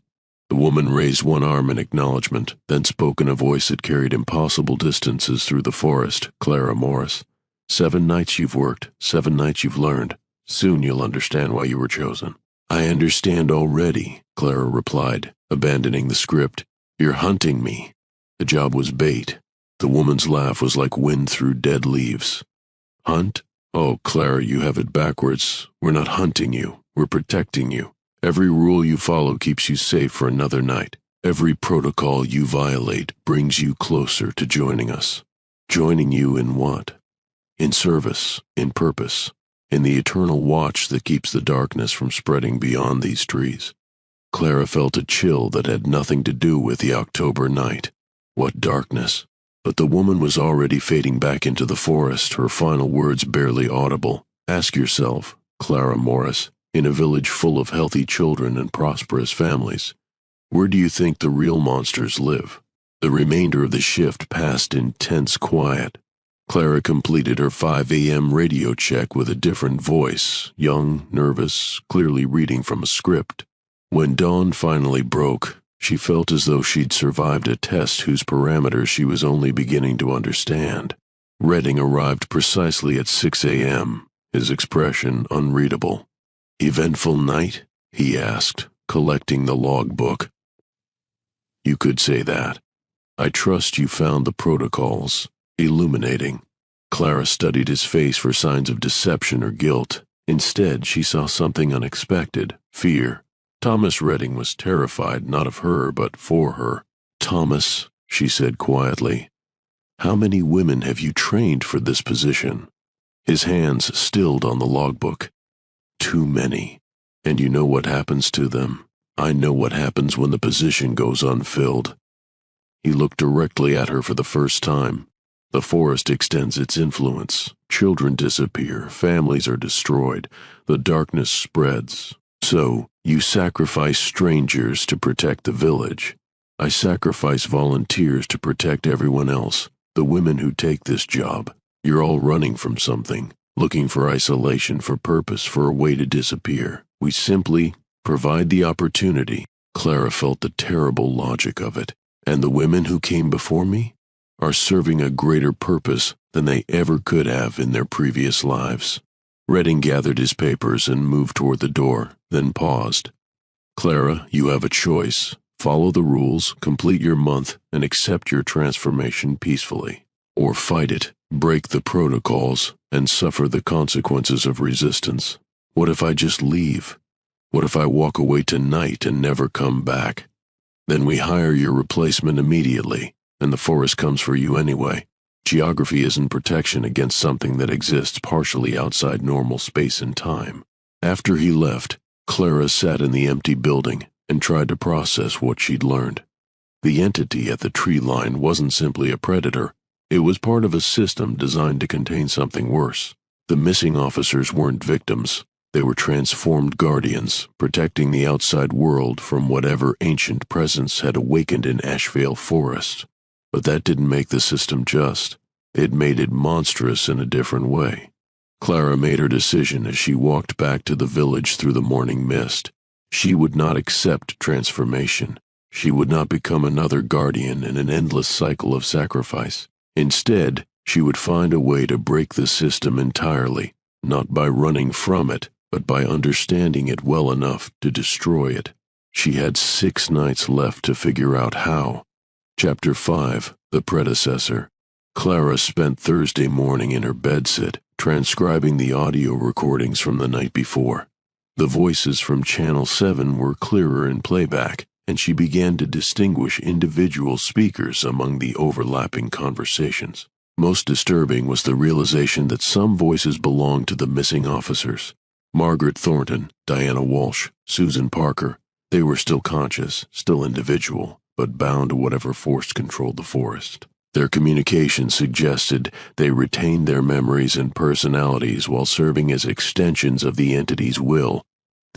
The woman raised one arm in acknowledgement, then spoke in a voice that carried impossible distances through the forest. "Clara Morris. 7 nights you've worked, 7 nights you've learned. Soon you'll understand why you were chosen." "I understand already," Clara replied, abandoning the script. "You're hunting me." The job was bait. The woman's laugh was like wind through dead leaves. "Hunt? Oh, Clara, you have it backwards. We're not hunting you. We're protecting you. Every rule you follow keeps you safe for another night. Every protocol you violate brings you closer to joining us." "Joining you in what?" "In service, in purpose, in the eternal watch that keeps the darkness from spreading beyond these trees." Clara felt a chill that had nothing to do with the October night. What darkness? But the woman was already fading back into the forest, her final words barely audible. "Ask yourself, Clara Morris, in a village full of healthy children and prosperous families, where do you think the real monsters live?" The remainder of the shift passed in tense quiet. Clara completed her 5 a.m. radio check with a different voice, young, nervous, clearly reading from a script. When dawn finally broke, she felt as though she'd survived a test whose parameters she was only beginning to understand. Redding arrived precisely at 6 a.m., his expression unreadable. "Eventful night?" he asked, collecting the logbook. "You could say that. I trust you found the protocols illuminating." Clara studied his face for signs of deception or guilt. Instead, she saw something unexpected: fear. Thomas Redding was terrified not of her but for her. "Thomas," she said quietly, "how many women have you trained for this position?" His hands stilled on the logbook. "Too many. And you know what happens to them. I know what happens when the position goes unfilled." He looked directly at her for the first time. The forest extends its influence. Children disappear. Families are destroyed. The darkness spreads. "So, you sacrifice strangers to protect the village. I sacrifice volunteers to protect everyone else, the women who take this job. You're all running from something, looking for isolation, for purpose, for a way to disappear. We simply provide the opportunity." Clara felt the terrible logic of it. "And the women who came before me are serving a greater purpose than they ever could have in their previous lives." Redding gathered his papers and moved toward the door, then paused. "Clara, you have a choice. Follow the rules, complete your month, and accept your transformation peacefully. Or fight it, break the protocols, and suffer the consequences of resistance. What if I just leave? What if I walk away tonight and never come back? Then we hire your replacement immediately, and the forest comes for you anyway. Geography isn't protection against something that exists partially outside normal space and time." After he left, Clara sat in the empty building and tried to process what she'd learned. The entity at the tree line wasn't simply a predator. It was part of a system designed to contain something worse. The missing officers weren't victims. They were transformed guardians, protecting the outside world from whatever ancient presence had awakened in Ashvale Forest. But that didn't make the system just. It made it monstrous in a different way. Clara made her decision as she walked back to the village through the morning mist. She would not accept transformation. She would not become another guardian in an endless cycle of sacrifice. Instead, she would find a way to break the system entirely, not by running from it, but by understanding it well enough to destroy it. She had 6 nights left to figure out how. Chapter 5, The Predecessor. Clara spent Thursday morning in her bedsit, transcribing the audio recordings from the night before. The voices from Channel 7 were clearer in playback, and she began to distinguish individual speakers among the overlapping conversations. Most disturbing was the realization that some voices belonged to the missing officers. Margaret Thornton, Diana Walsh, Susan Parker. They were still conscious, still individual, but bound to whatever force controlled the forest. Their communication suggested they retained their memories and personalities while serving as extensions of the entity's will.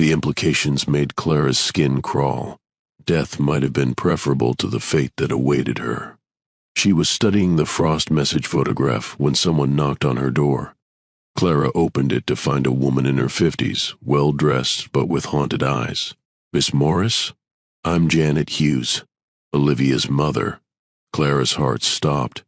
The implications made Clara's skin crawl. Death might have been preferable to the fate that awaited her. She was studying the Frost message photograph when someone knocked on her door. Clara opened it to find a woman in her 50s, well-dressed but with haunted eyes. "Miss Morris? I'm Janet Hughes, Olivia's mother." Clara's heart stopped.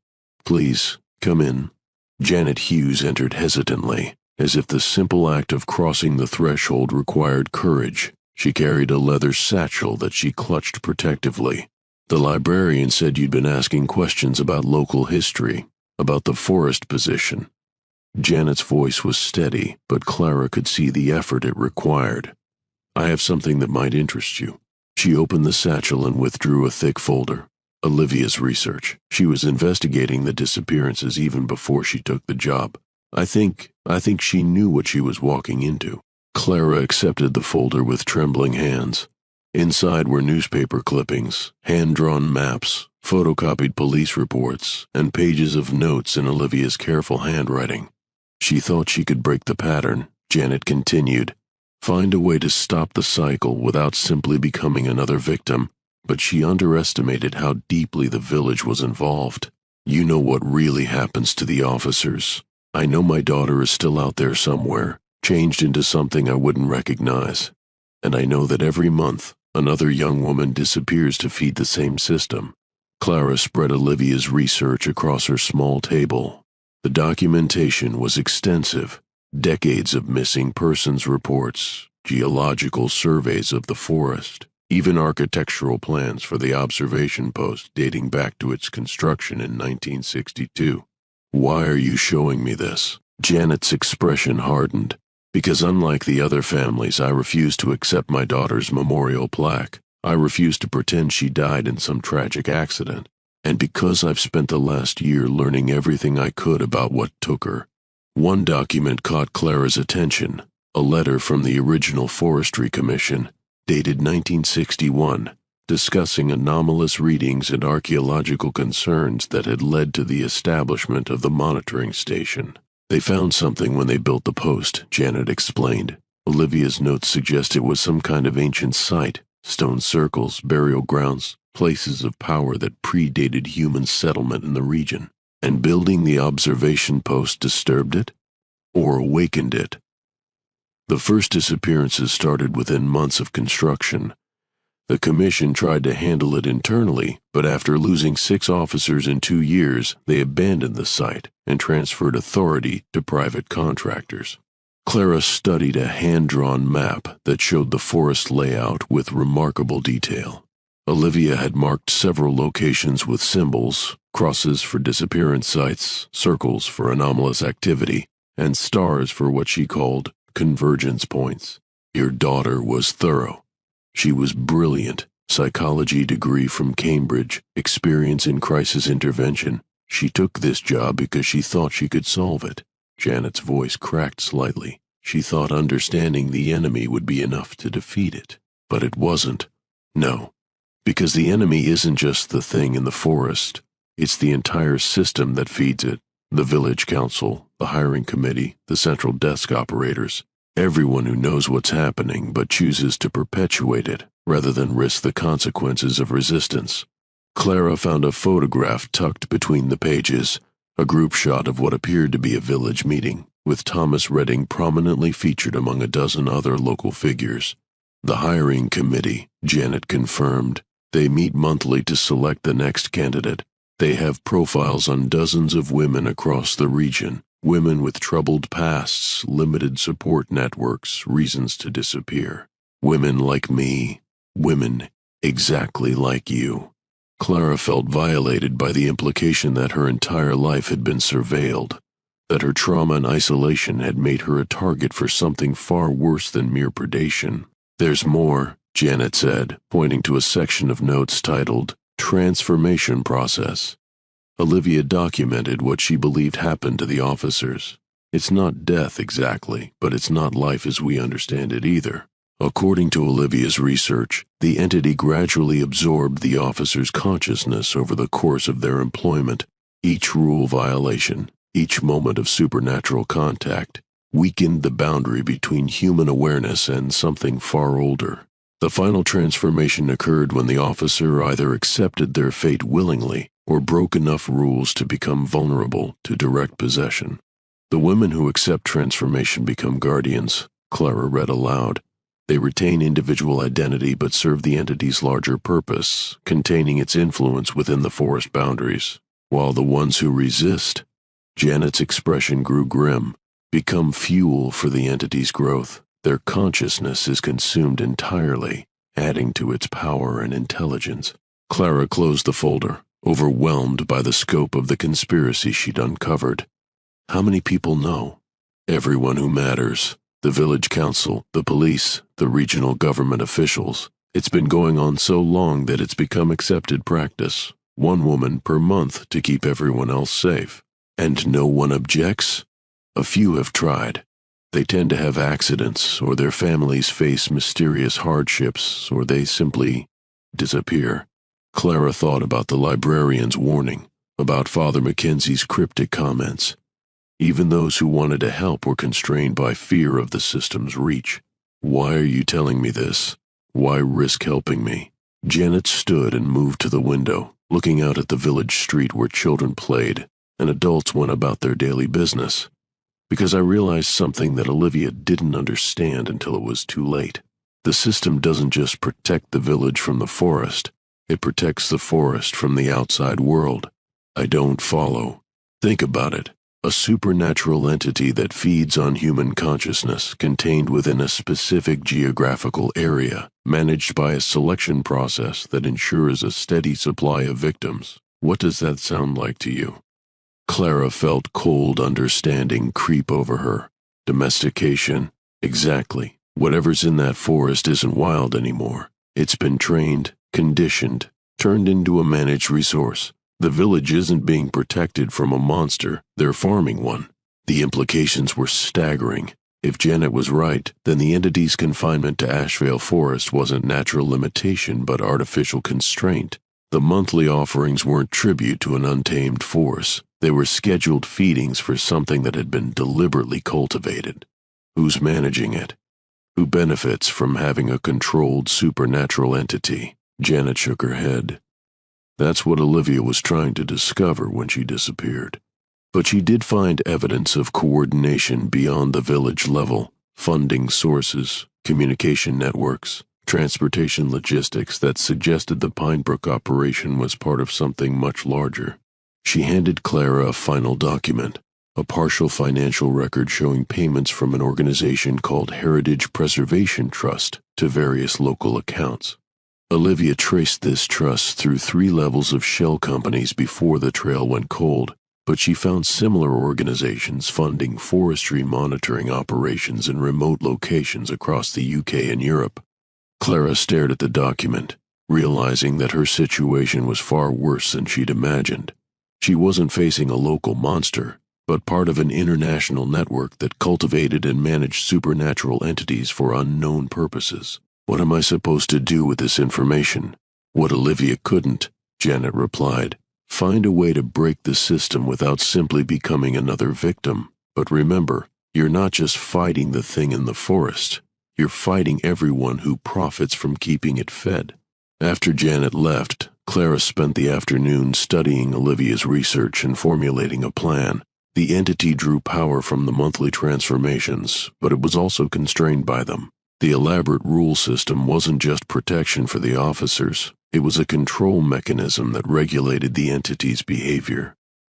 "Please, come in." Janet Hughes entered hesitantly, as if the simple act of crossing the threshold required courage. She carried a leather satchel that she clutched protectively. "The librarian said you'd been asking questions about local history, about the forest position." Janet's voice was steady, but Clara could see the effort it required. "I have something that might interest you." She opened the satchel and withdrew a thick folder. Olivia's research. She was investigating the disappearances even before she took the job. I think she knew what she was walking into." Clara accepted the folder with trembling hands. Inside were newspaper clippings, hand-drawn maps, photocopied police reports, and pages of notes in Olivia's careful handwriting. She thought she could break the pattern. Janet continued, "Find a way to stop the cycle without simply becoming another victim." But she underestimated how deeply the village was involved. "You know what really happens to the officers. I know my daughter is still out there somewhere, changed into something I wouldn't recognize. And I know that every month, another young woman disappears to feed the same system." Clara spread Olivia's research across her small table. The documentation was extensive. Decades of missing persons reports, geological surveys of the forest, even architectural plans for the observation post dating back to its construction in 1962. "Why are you showing me this?" Janet's expression hardened. "Because unlike the other families, I refuse to accept my daughter's memorial plaque. I refuse to pretend she died in some tragic accident. And because I've spent the last year learning everything I could about what took her." One document caught Clara's attention, a letter from the original Forestry Commission, dated 1961, discussing anomalous readings and archaeological concerns that had led to the establishment of the monitoring station. "They found something when they built the post," Janet explained. Olivia's notes suggest it was some kind of ancient site, stone circles, burial grounds, places of power that predated human settlement in the region. And building the observation post disturbed it? Or awakened it? The first disappearances started within months of construction. The commission tried to handle it internally, but after losing 6 officers in 2 years, they abandoned the site and transferred authority to private contractors. Clara studied a hand-drawn map that showed the forest layout with remarkable detail. Olivia had marked several locations with symbols, crosses for disappearance sites, circles for anomalous activity, and stars for what she called convergence points. Your daughter was thorough. She was brilliant. Psychology degree from Cambridge, experience in crisis intervention. She took this job because she thought she could solve it. Janet's voice cracked slightly. She thought understanding the enemy would be enough to defeat it. But it wasn't. No. Because the enemy isn't just the thing in the forest. It's the entire system that feeds it. The village council, the hiring committee, the central desk operators. Everyone who knows what's happening but chooses to perpetuate it rather than risk the consequences of resistance. Clara found a photograph tucked between the pages, a group shot of what appeared to be a village meeting, with Thomas Redding prominently featured among a dozen other local figures. The hiring committee, Janet confirmed. They meet monthly to select the next candidate. They have profiles on dozens of women across the region, women with troubled pasts, limited support networks, reasons to disappear. Women like me, women exactly like you. Clara felt violated by the implication that her entire life had been surveilled, that her trauma and isolation had made her a target for something far worse than mere predation. "There's more," Janet said, pointing to a section of notes titled Transformation Process. Olivia documented what she believed happened to the officers. It's not death exactly, but it's not life as we understand it either. According to Olivia's research, the entity gradually absorbed the officers' consciousness over the course of their employment. Each rule violation, each moment of supernatural contact, weakened the boundary between human awareness and something far older. The final transformation occurred when the officer either accepted their fate willingly or broke enough rules to become vulnerable to direct possession. The women who accept transformation become guardians, Clara read aloud. They retain individual identity but serve the entity's larger purpose, containing its influence within the forest boundaries. While the ones who resist, Janet's expression grew grim, become fuel for the entity's growth. Their consciousness is consumed entirely, adding to its power and intelligence. Clara closed the folder, overwhelmed by the scope of the conspiracy she'd uncovered. How many people know? Everyone who matters. The village council, the police, the regional government officials. It's been going on so long that it's become accepted practice. One woman per month to keep everyone else safe. And no one objects? A few have tried. They tend to have accidents, or their families face mysterious hardships, or they simply disappear. Clara thought about the librarian's warning, about Father Mackenzie's cryptic comments. Even those who wanted to help were constrained by fear of the system's reach. Why are you telling me this? Why risk helping me? Janet stood and moved to the window, looking out at the village street where children played and adults went about their daily business. Because I realized something that Olivia didn't understand until it was too late. The system doesn't just protect the village from the forest, it protects the forest from the outside world. I don't follow. Think about it. A supernatural entity that feeds on human consciousness contained within a specific geographical area, managed by a selection process that ensures a steady supply of victims. What does that sound like to you? Clara felt cold understanding creep over her. Domestication. Exactly. Whatever's in that forest isn't wild anymore. It's been trained, conditioned, turned into a managed resource. The village isn't being protected from a monster, they're farming one. The implications were staggering. If Janet was right, then the entity's confinement to Ashvale Forest wasn't natural limitation but artificial constraint. The monthly offerings weren't tribute to an untamed force. They were scheduled feedings for something that had been deliberately cultivated. Who's managing it? Who benefits from having a controlled supernatural entity? Janet shook her head. That's what Olivia was trying to discover when she disappeared. But she did find evidence of coordination beyond the village level, funding sources, communication networks, transportation logistics that suggested the Pinebrook operation was part of something much larger. She handed Clara a final document, a partial financial record showing payments from an organization called Heritage Preservation Trust to various local accounts. Olivia traced this trust through 3 levels of shell companies before the trail went cold, but she found similar organizations funding forestry monitoring operations in remote locations across the UK and Europe. Clara stared at the document, realizing that her situation was far worse than she'd imagined. She wasn't facing a local monster, but part of an international network that cultivated and managed supernatural entities for unknown purposes. What am I supposed to do with this information? What Olivia couldn't, Janet replied. Find a way to break the system without simply becoming another victim. But remember, you're not just fighting the thing in the forest. You're fighting everyone who profits from keeping it fed. After Janet left, Clara spent the afternoon studying Olivia's research and formulating a plan. The entity drew power from the monthly transformations, but it was also constrained by them. The elaborate rule system wasn't just protection for the officers, it was a control mechanism that regulated the entity's behavior.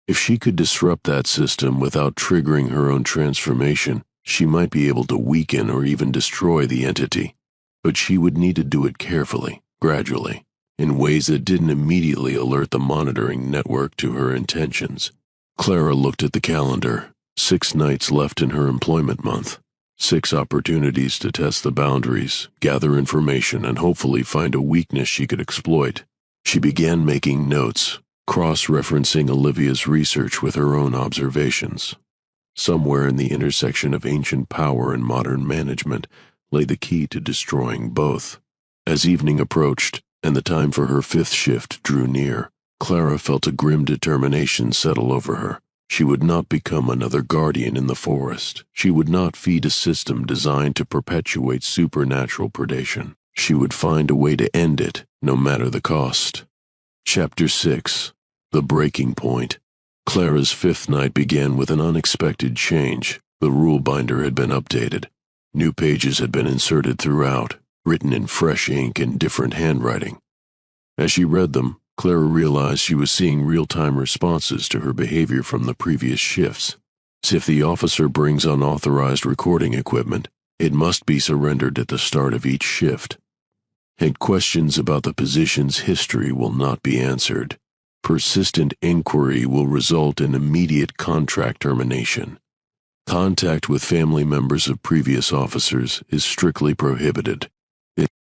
If she could disrupt that system without triggering her own transformation, she might be able to weaken or even destroy the entity. But she would need to do it carefully, gradually, in ways that didn't immediately alert the monitoring network to her intentions. Clara looked at the calendar. 6 nights left in her employment month. 6 opportunities to test the boundaries, gather information, and hopefully find a weakness she could exploit. She began making notes, cross-referencing Olivia's research with her own observations. Somewhere in the intersection of ancient power and modern management lay the key to destroying both. As evening approached, and the time for her 5th shift drew near, Clara felt a grim determination settle over her. She would not become another guardian in the forest. She would not feed a system designed to perpetuate supernatural predation. She would find a way to end it, no matter the cost. Chapter 6. The Breaking Point. Clara's fifth night began with an unexpected change. The rule binder had been updated. New pages had been inserted throughout, written in fresh ink and different handwriting. As she read them, Clara realized she was seeing real-time responses to her behavior from the previous shifts. If the officer brings unauthorized recording equipment, it must be surrendered at the start of each shift. And questions about the position's history will not be answered. Persistent inquiry will result in immediate contract termination. Contact with family members of previous officers is strictly prohibited.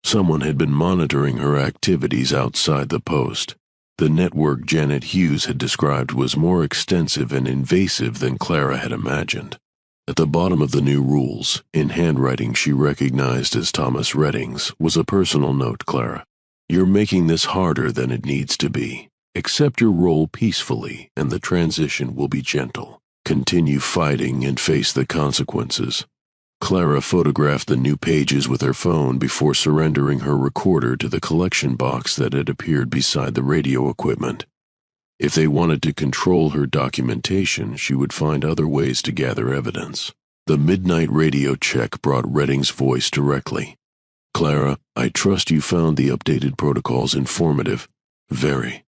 Someone had been monitoring her activities outside the post. The network Janet Hughes had described was more extensive and invasive than Clara had imagined. At the bottom of the new rules, in handwriting she recognized as Thomas Redding's, was a personal note. Clara, you're making this harder than it needs to be. Accept your role peacefully, and the transition will be gentle. Continue fighting and face the consequences. Clara photographed the new pages with her phone before surrendering her recorder to the collection box that had appeared beside the radio equipment. If they wanted to control her documentation, she would find other ways to gather evidence. The midnight radio check brought Redding's voice directly. Clara, I trust you found the updated protocols informative. Very.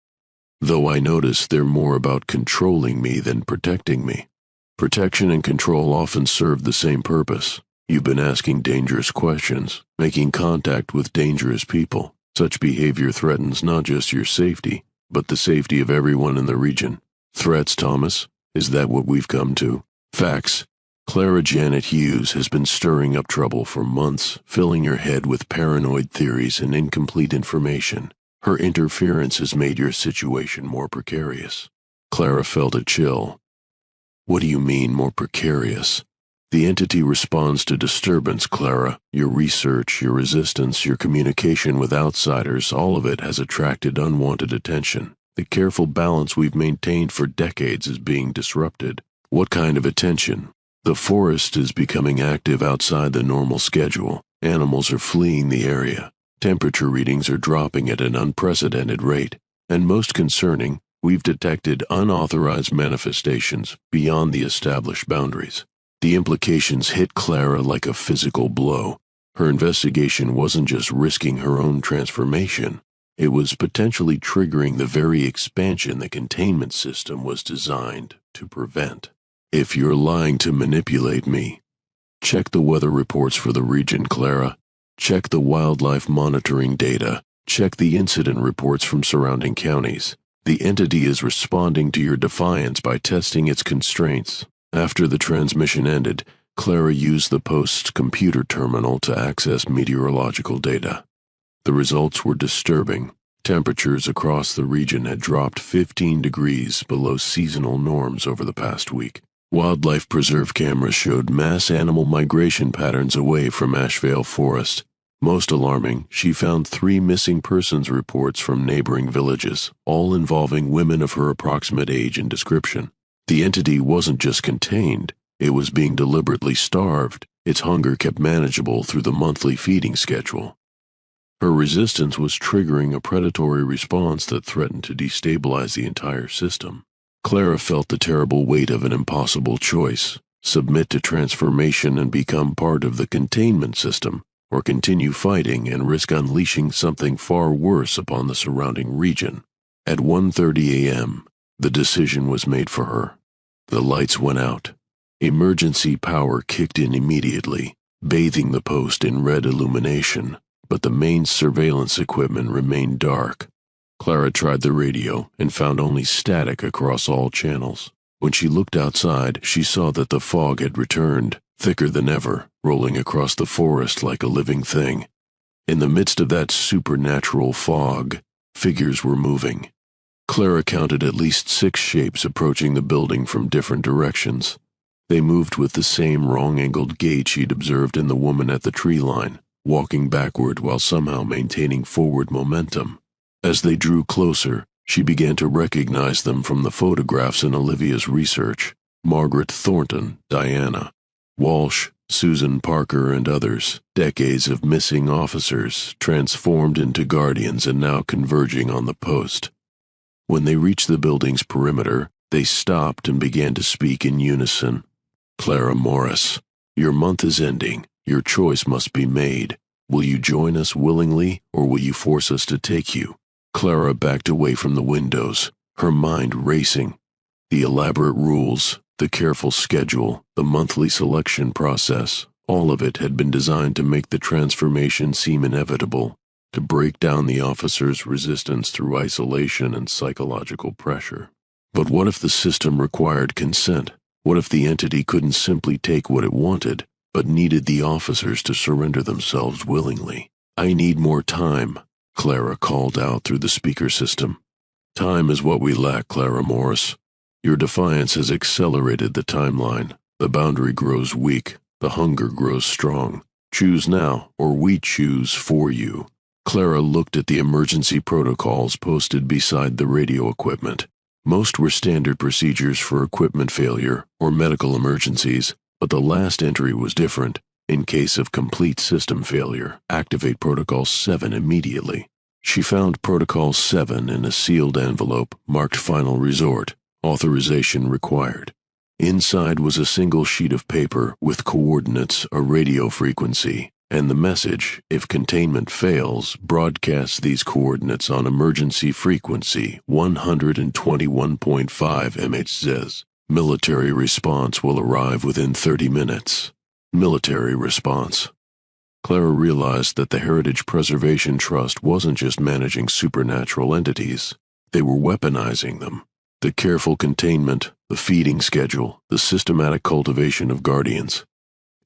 Though I notice they're more about controlling me than protecting me. Protection and control often serve the same purpose. You've been asking dangerous questions, making contact with dangerous people. Such behavior threatens not just your safety, but the safety of everyone in the region. Threats, Thomas? Is that what we've come to? Facts. Clara Janet Hughes has been stirring up trouble for months, filling your head with paranoid theories and incomplete information. Her interference has made your situation more precarious. Clara felt a chill. What do you mean, more precarious? The entity responds to disturbance, Clara. Your research, your resistance, your communication with outsiders, all of it has attracted unwanted attention. The careful balance we've maintained for decades is being disrupted. What kind of attention? The forest is becoming active outside the normal schedule. Animals are fleeing the area. Temperature readings are dropping at an unprecedented rate. And most concerning, we've detected unauthorized manifestations beyond the established boundaries. The implications hit Clara like a physical blow. Her investigation wasn't just risking her own transformation, it was potentially triggering the very expansion the containment system was designed to prevent. If you're lying to manipulate me, check the weather reports for the region, Clara. Check the wildlife monitoring data. Check the incident reports from surrounding counties. The entity is responding to your defiance by testing its constraints. After the transmission ended, Clara used the post's computer terminal to access meteorological data. The results were disturbing. Temperatures across the region had dropped 15 degrees below seasonal norms over the past week. Wildlife preserve cameras showed mass animal migration patterns away from Ashevale Forest. Most alarming, she found 3 missing persons reports from neighboring villages, all involving women of her approximate age and description. The entity wasn't just contained, it was being deliberately starved. Its hunger kept manageable through the monthly feeding schedule. Her resistance was triggering a predatory response that threatened to destabilize the entire system. Clara felt the terrible weight of an impossible choice: submit to transformation and become part of the containment system, or continue fighting and risk unleashing something far worse upon the surrounding region. At 1:30 a.m., the decision was made for her. The lights went out. Emergency power kicked in immediately, bathing the post in red illumination, but the main surveillance equipment remained dark. Clara tried the radio and found only static across all channels. When she looked outside, she saw that the fog had returned, thicker than ever, rolling across the forest like a living thing. In the midst of that supernatural fog, figures were moving. Clara counted at least 6 shapes approaching the building from different directions. They moved with the same wrong-angled gait she'd observed in the woman at the tree line, walking backward while somehow maintaining forward momentum. As they drew closer, She began to recognize them from the photographs in Olivia's research. Margaret Thornton, Diana, Walsh, Susan Parker, and others. Decades of missing officers, transformed into guardians and now converging on the post. When they reached the building's perimeter, they stopped and began to speak in unison. Clara Morris, your month is ending. Your choice must be made. Will you join us willingly, or will you force us to take you? Clara backed away from the windows, her mind racing. The elaborate rules, the careful schedule, the monthly selection process, all of it had been designed to make the transformation seem inevitable, to break down the officers' resistance through isolation and psychological pressure. But what if the system required consent? What if the entity couldn't simply take what it wanted, but needed the officers to surrender themselves willingly? I need more time, Clara called out through the speaker system. Time is what we lack, Clara Morris. Your defiance has accelerated the timeline. The boundary grows weak. The hunger grows strong. Choose now, or we choose for you. Clara looked at the emergency protocols posted beside the radio equipment. Most were standard procedures for equipment failure or medical emergencies, but the last entry was different. In case of complete system failure, activate Protocol 7 immediately. She found Protocol 7 in a sealed envelope marked Final Resort, authorization required. Inside was a single sheet of paper with coordinates, a radio frequency, and the message, if containment fails, broadcasts these coordinates on emergency frequency 121.5 MHz. Military response will arrive within 30 minutes. Military response. Clara realized that the Heritage Preservation Trust wasn't just managing supernatural entities, they were weaponizing them. The careful containment, the feeding schedule, the systematic cultivation of guardians.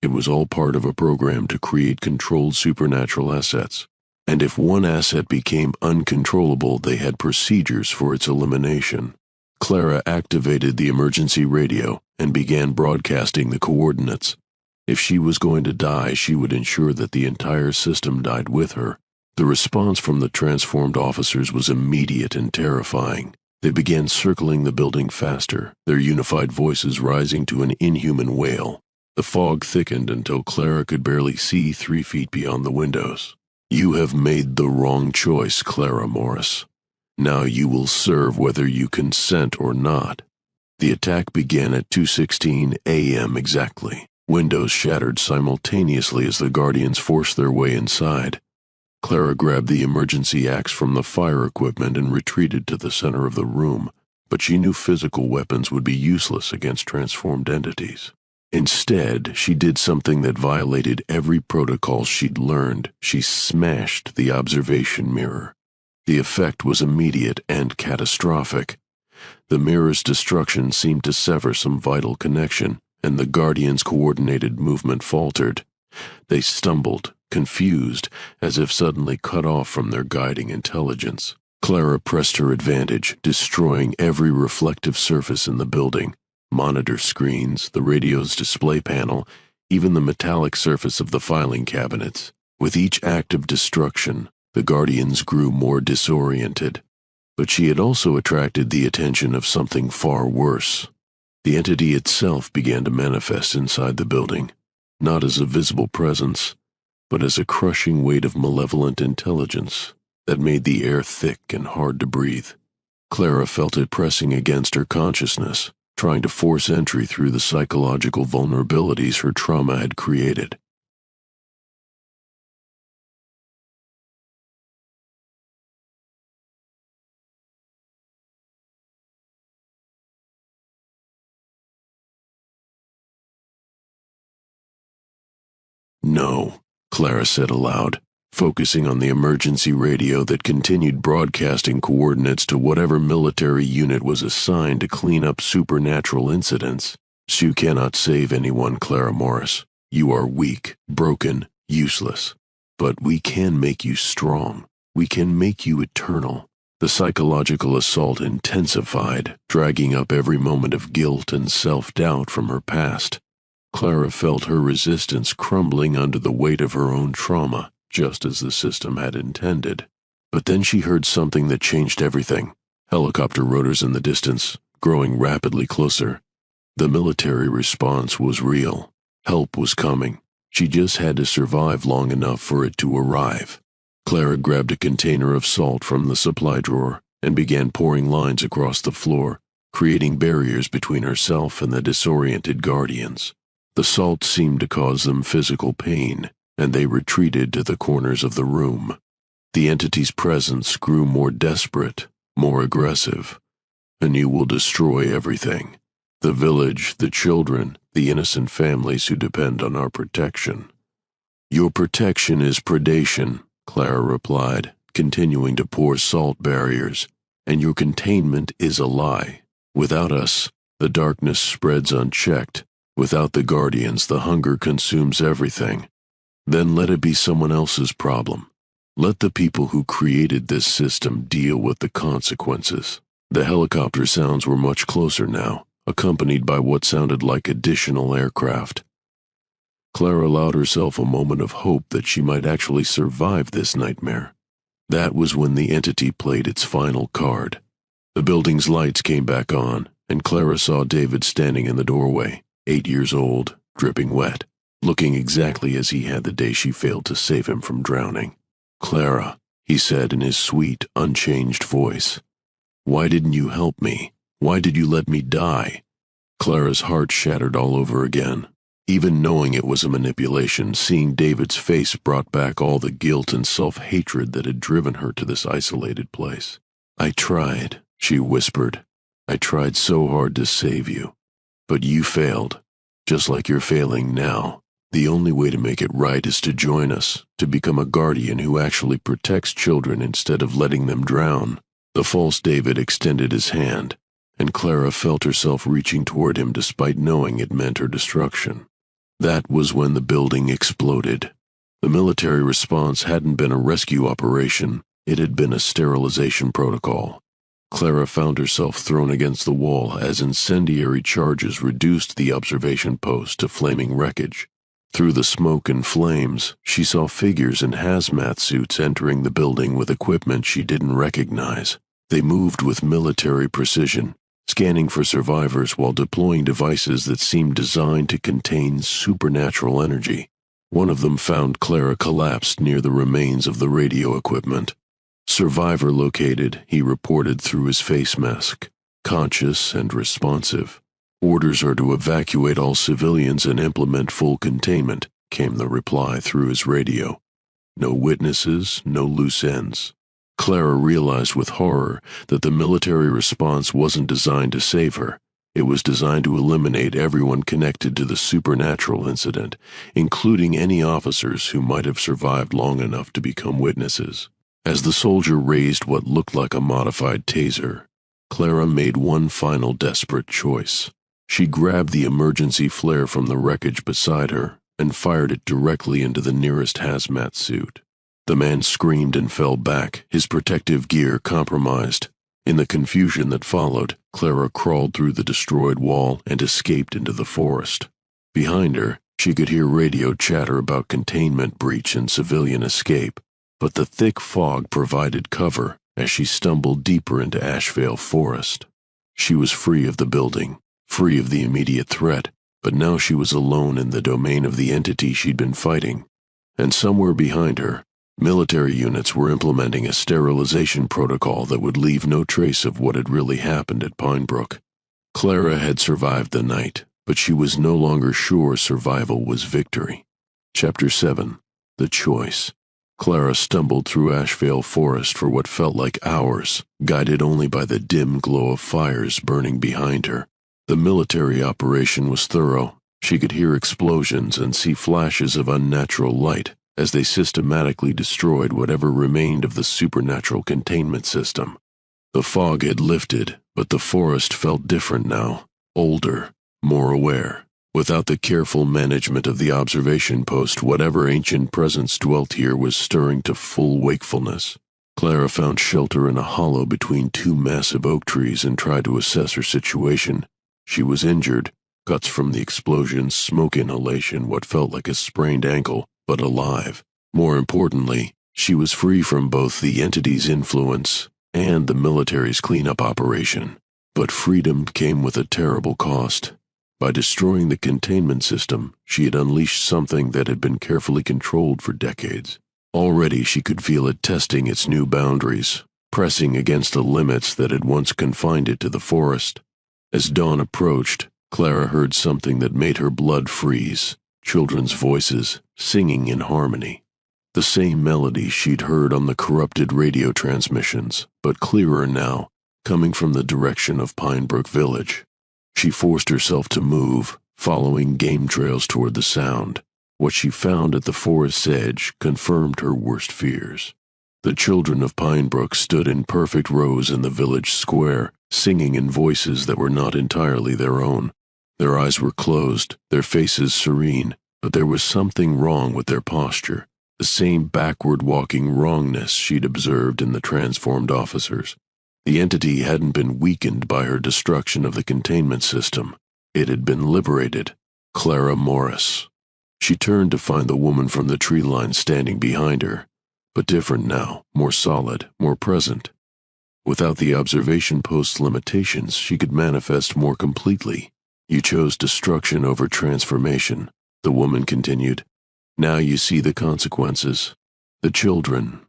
It was all part of a program to create controlled supernatural assets. And if one asset became uncontrollable, they had procedures for its elimination. Clara activated the emergency radio and began broadcasting the coordinates. If she was going to die, she would ensure that the entire system died with her. The response from the transformed officers was immediate and terrifying. They began circling the building faster, their unified voices rising to an inhuman wail. The fog thickened until Clara could barely see 3 feet beyond the windows. You have made the wrong choice, Clara Morris. Now you will serve whether you consent or not. The attack began at 2:16 a.m. exactly. Windows shattered simultaneously as the Guardians forced their way inside. Clara grabbed the emergency axe from the fire equipment and retreated to the center of the room, but she knew physical weapons would be useless against transformed entities. Instead, she did something that violated every protocol she'd learned. She smashed the observation mirror. The effect was immediate and catastrophic. The mirror's destruction seemed to sever some vital connection, and the Guardians' coordinated movement faltered. They stumbled, confused, as if suddenly cut off from their guiding intelligence. Clara pressed her advantage, destroying every reflective surface in the building. Monitor screens, the radio's display panel, even the metallic surface of the filing cabinets. With each act of destruction, the Guardians grew more disoriented. But she had also attracted the attention of something far worse. The entity itself began to manifest inside the building, not as a visible presence, but as a crushing weight of malevolent intelligence that made the air thick and hard to breathe. Clara felt it pressing against her consciousness, trying to force entry through the psychological vulnerabilities her trauma had created. No, Clara said aloud, focusing on the emergency radio that continued broadcasting coordinates to whatever military unit was assigned to clean up supernatural incidents. You cannot save anyone, Clara Morris. You are weak, broken, useless. But we can make you strong. We can make you eternal. The psychological assault intensified, dragging up every moment of guilt and self-doubt from her past. Clara felt her resistance crumbling under the weight of her own trauma, just as the system had intended. But then she heard something that changed everything. Helicopter rotors in the distance, growing rapidly closer. The military response was real. Help was coming. She just had to survive long enough for it to arrive. Clara grabbed a container of salt from the supply drawer and began pouring lines across the floor, creating barriers between herself and the disoriented guardians. The salt seemed to cause them physical pain, and they retreated to the corners of the room. The entity's presence grew more desperate, more aggressive. And you will destroy everything. The village, the children, the innocent families who depend on our protection. Your protection is predation, Clara replied, continuing to pour salt barriers, and your containment is a lie. Without us, the darkness spreads unchecked. Without the guardians, the hunger consumes everything. Then let it be someone else's problem. Let the people who created this system deal with the consequences. The helicopter sounds were much closer now, accompanied by what sounded like additional aircraft. Clara allowed herself a moment of hope that she might actually survive this nightmare. That was when the entity played its final card. The building's lights came back on, and Clara saw David standing in the doorway, 8 years old, dripping wet, looking exactly as he had the day she failed to save him from drowning. "Clara," he said in his sweet, unchanged voice. "Why didn't you help me? Why did you let me die?" Clara's heart shattered all over again. Even knowing it was a manipulation, seeing David's face brought back all the guilt and self-hatred that had driven her to this isolated place. "I tried," she whispered. "I tried so hard to save you. But you failed, just like you're failing now. The only way to make it right is to join us, to become a guardian who actually protects children instead of letting them drown." The false David extended his hand, and Clara felt herself reaching toward him despite knowing it meant her destruction. That was when the building exploded. The military response hadn't been a rescue operation, it had been a sterilization protocol. Clara found herself thrown against the wall as incendiary charges reduced the observation post to flaming wreckage. Through the smoke and flames, she saw figures in hazmat suits entering the building with equipment she didn't recognize. They moved with military precision, scanning for survivors while deploying devices that seemed designed to contain supernatural energy. One of them found Clara collapsed near the remains of the radio equipment. "Survivor located," he reported through his face mask. "Conscious and responsive. Orders are to evacuate all civilians and implement full containment," came the reply through his radio. "No witnesses, no loose ends." Clara realized with horror that the military response wasn't designed to save her. It was designed to eliminate everyone connected to the supernatural incident, including any officers who might have survived long enough to become witnesses. As the soldier raised what looked like a modified taser, Clara made one final desperate choice. She grabbed the emergency flare from the wreckage beside her and fired it directly into the nearest hazmat suit. The man screamed and fell back, his protective gear compromised. In the confusion that followed, Clara crawled through the destroyed wall and escaped into the forest. Behind her, she could hear radio chatter about containment breach and civilian escape, but the thick fog provided cover as she stumbled deeper into Ashvale Forest. She was free of the building, free of the immediate threat, but now she was alone in the domain of the entity she'd been fighting. And somewhere behind her, military units were implementing a sterilization protocol that would leave no trace of what had really happened at Pinebrook. Clara had survived the night, but she was no longer sure survival was victory. Chapter 7. The Choice. Clara stumbled through Ashvale Forest for what felt like hours, guided only by the dim glow of fires burning behind her. The military operation was thorough. She could hear explosions and see flashes of unnatural light as they systematically destroyed whatever remained of the supernatural containment system. The fog had lifted, but the forest felt different now, older, more aware. Without the careful management of the observation post, whatever ancient presence dwelt here was stirring to full wakefulness. Clara found shelter in a hollow between two massive oak trees and tried to assess her situation. She was injured, cuts from the explosion, smoke inhalation, what felt like a sprained ankle, but alive. More importantly, she was free from both the entity's influence and the military's cleanup operation. But freedom came with a terrible cost. By destroying the containment system, she had unleashed something that had been carefully controlled for decades. Already she could feel it testing its new boundaries, pressing against the limits that had once confined it to the forest. As dawn approached, Clara heard something that made her blood freeze. Children's voices, singing in harmony. The same melody she'd heard on the corrupted radio transmissions, but clearer now, coming from the direction of Pinebrook Village. She forced herself to move, following game trails toward the sound. What she found at the forest's edge confirmed her worst fears. The children of Pinebrook stood in perfect rows in the village square, singing in voices that were not entirely their own. Their eyes were closed, their faces serene, but there was something wrong with their posture, the same backward-walking wrongness she'd observed in the transformed officers. The entity hadn't been weakened by her destruction of the containment system. It had been liberated. Clara Morris. She turned to find the woman from the tree line standing behind her, but different now, more solid, more present. Without the observation post's limitations, she could manifest more completely. You chose destruction over transformation, the woman continued. Now you see the consequences. The children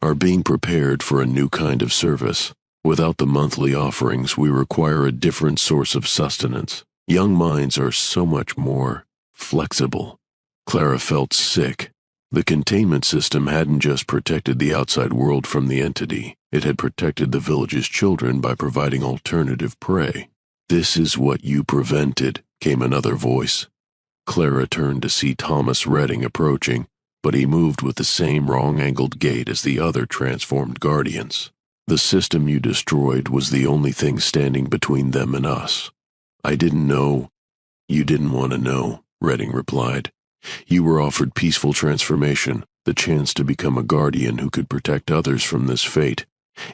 are being prepared for a new kind of service. Without the monthly offerings, we require a different source of sustenance. Young minds are so much more flexible. Clara felt sick. The containment system hadn't just protected the outside world from the entity, it had protected the village's children by providing alternative prey. "This is what you prevented," came another voice. Clara turned to see Thomas Redding approaching, but he moved with the same wrong-angled gait as the other transformed guardians. "The system you destroyed was the only thing standing between them and us." "I didn't know." "You didn't want to know," Redding replied. "You were offered peaceful transformation, the chance to become a guardian who could protect others from this fate.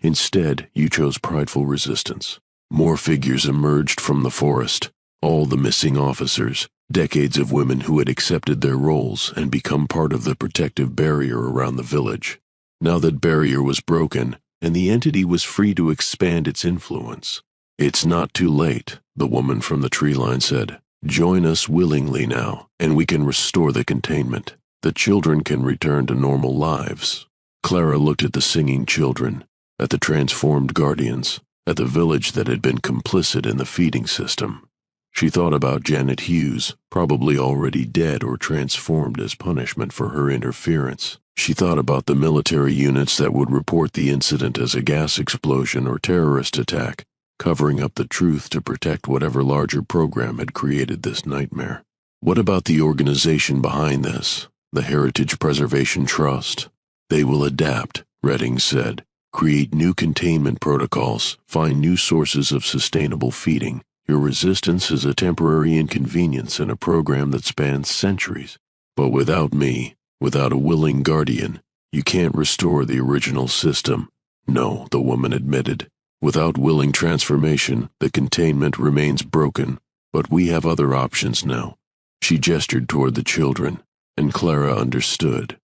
Instead, you chose prideful resistance." More figures emerged from the forest, all the missing officers, decades of women who had accepted their roles and become part of the protective barrier around the village. Now that barrier was broken, and the entity was free to expand its influence. "It's not too late," the woman from the tree line said. "Join us willingly now, and we can restore the containment. The children can return to normal lives." Clara looked at the singing children, at the transformed guardians, at the village that had been complicit in the feeding system. She thought about Janet Hughes, probably already dead or transformed as punishment for her interference. She thought about the military units that would report the incident as a gas explosion or terrorist attack, covering up the truth to protect whatever larger program had created this nightmare. What about the organization behind this, the Heritage Preservation Trust? "They will adapt," Redding said. "Create new containment protocols, find new sources of sustainable feeding. Your resistance is a temporary inconvenience in a program that spans centuries. But without me, without a willing guardian, you can't restore the original system." "No," the woman admitted. "Without willing transformation, the containment remains broken, but we have other options now." She gestured toward the children, and Clara understood.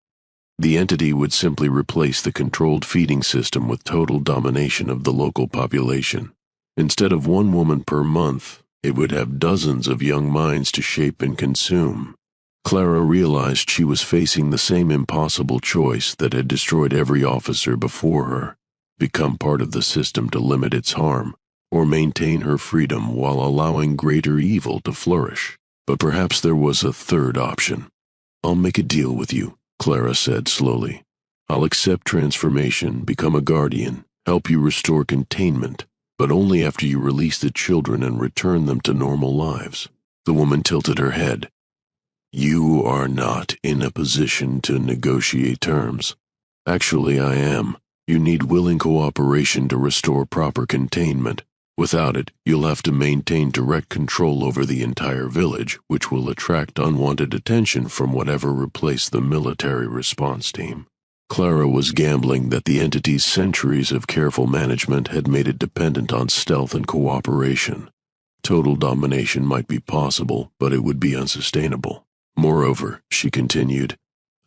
The entity would simply replace the controlled feeding system with total domination of the local population. Instead of one woman per month, it would have dozens of young minds to shape and consume. Clara realized she was facing the same impossible choice that had destroyed every officer before her: become part of the system to limit its harm, or maintain her freedom while allowing greater evil to flourish. But perhaps there was a third option. "I'll make a deal with you," Clara said slowly. "I'll accept transformation, become a guardian, help you restore containment, but only after you release the children and return them to normal lives." The woman tilted her head. "You are not in a position to negotiate terms." "Actually, I am. You need willing cooperation to restore proper containment. Without it, you'll have to maintain direct control over the entire village, which will attract unwanted attention from whatever replaced the military response team." Clara was gambling that the entity's centuries of careful management had made it dependent on stealth and cooperation. Total domination might be possible, but it would be unsustainable. "Moreover," she continued,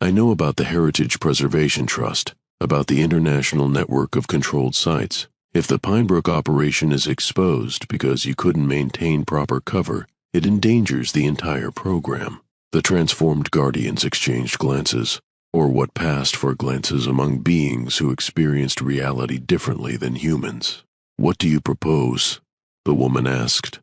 "I know about the Heritage Preservation Trust, about the international network of controlled sites. If the Pinebrook operation is exposed because you couldn't maintain proper cover, it endangers the entire program. The transformed Guardians exchanged glances, or what passed for glances among beings who experienced reality differently than humans. "What do you propose?" the woman asked.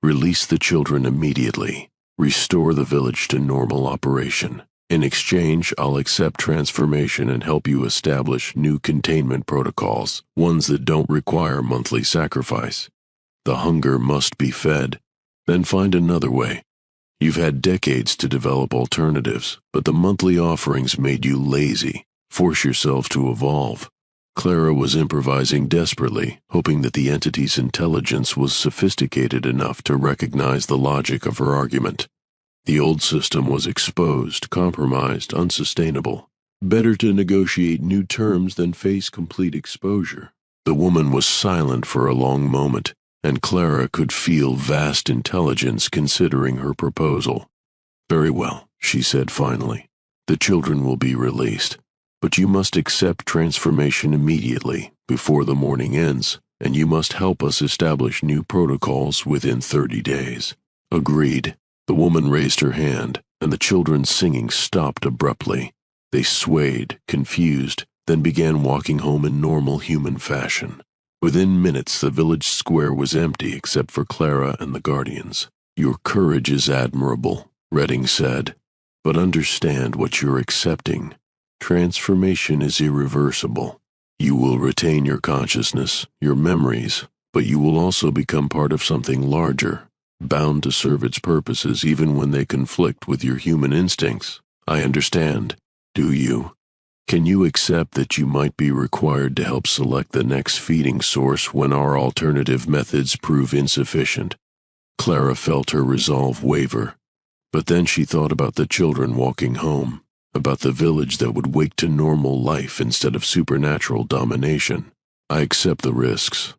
"Release the children immediately. Restore the village to normal operation. In exchange, I'll accept transformation and help you establish new containment protocols, ones that don't require monthly sacrifice. The hunger must be fed. Then find another way. You've had decades to develop alternatives, but the monthly offerings made you lazy. Force yourself to evolve." Clara was improvising desperately, hoping that the entity's intelligence was sophisticated enough to recognize the logic of her argument. The old system was exposed, compromised, unsustainable. Better to negotiate new terms than face complete exposure. The woman was silent for a long moment, and Clara could feel vast intelligence considering her proposal. "Very well," she said finally. "The children will be released, but you must accept transformation immediately, before the morning ends, and you must help us establish new protocols within 30 days. "Agreed." The woman raised her hand, and the children's singing stopped abruptly. They swayed, confused, then began walking home in normal human fashion. Within minutes, the village square was empty except for Clara and the Guardians. "Your courage is admirable," Redding said, "but understand what you're accepting. Transformation is irreversible. You will retain your consciousness, your memories, but you will also become part of something larger, bound to serve its purposes even when they conflict with your human instincts. I understand. Do you? Can you accept that you might be required to help select the next feeding source when our alternative methods prove insufficient?" Clara felt her resolve waver, but then she thought about the children walking home, about the village that would wake to normal life instead of supernatural domination. "I accept the risks."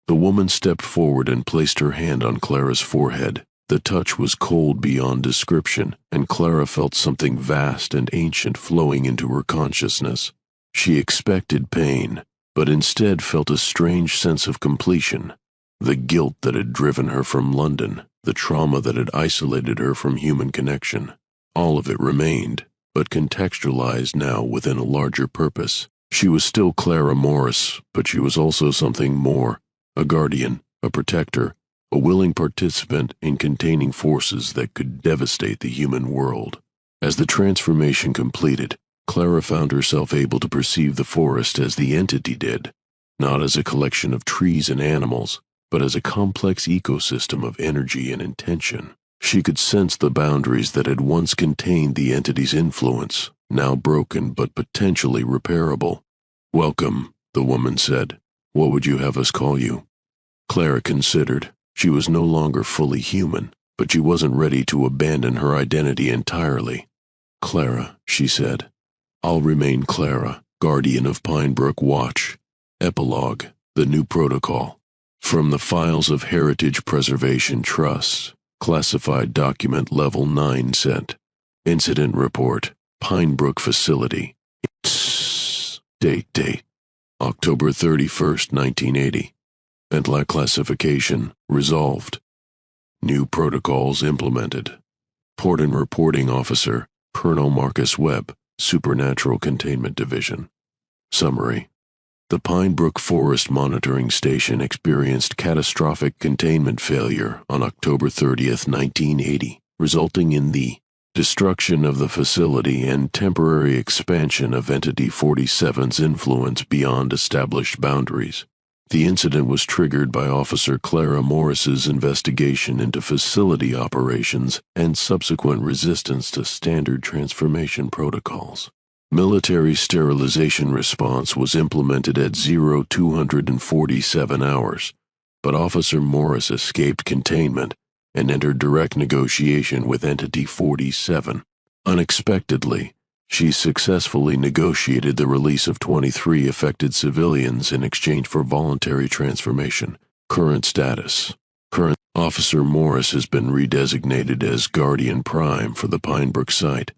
The woman stepped forward and placed her hand on Clara's forehead. The touch was cold beyond description, and Clara felt something vast and ancient flowing into her consciousness. She expected pain, but instead felt a strange sense of completion. The guilt that had driven her from London, the trauma that had isolated her from human connection, all of it remained, but contextualized now within a larger purpose. She was still Clara Morris, but she was also something more, a guardian, a protector, a willing participant in containing forces that could devastate the human world. As the transformation completed, Clara found herself able to perceive the forest as the entity did, not as a collection of trees and animals, but as a complex ecosystem of energy and intention. She could sense the boundaries that had once contained the entity's influence, now broken but potentially repairable. "Welcome," the woman said. "What would you have us call you?" Clara considered. She was no longer fully human, but she wasn't ready to abandon her identity entirely. "Clara," she said. "I'll remain Clara, guardian of Pinebrook Watch." Epilogue: The New Protocol. From the files of Heritage Preservation Trust, classified document level 9 sent. Incident report, Pinebrook Facility. Date, October 31st, 1980. Ventla classification, resolved. New protocols implemented. Port and Reporting Officer, Colonel Marcus Webb, Supernatural Containment Division. Summary: the Pinebrook Forest Monitoring Station experienced catastrophic containment failure on October 30th, 1980, resulting in the destruction of the facility and temporary expansion of Entity 47's influence beyond established boundaries. The incident was triggered by Officer Clara Morris's investigation into facility operations and subsequent resistance to standard transformation protocols. Military sterilization response was implemented at 0247 hours, but Officer Morris escaped containment and entered direct negotiation with Entity 47. Unexpectedly, she successfully negotiated the release of 23 affected civilians in exchange for voluntary transformation. Current status: Officer Morris has been redesignated as Guardian Prime for the Pinebrook site.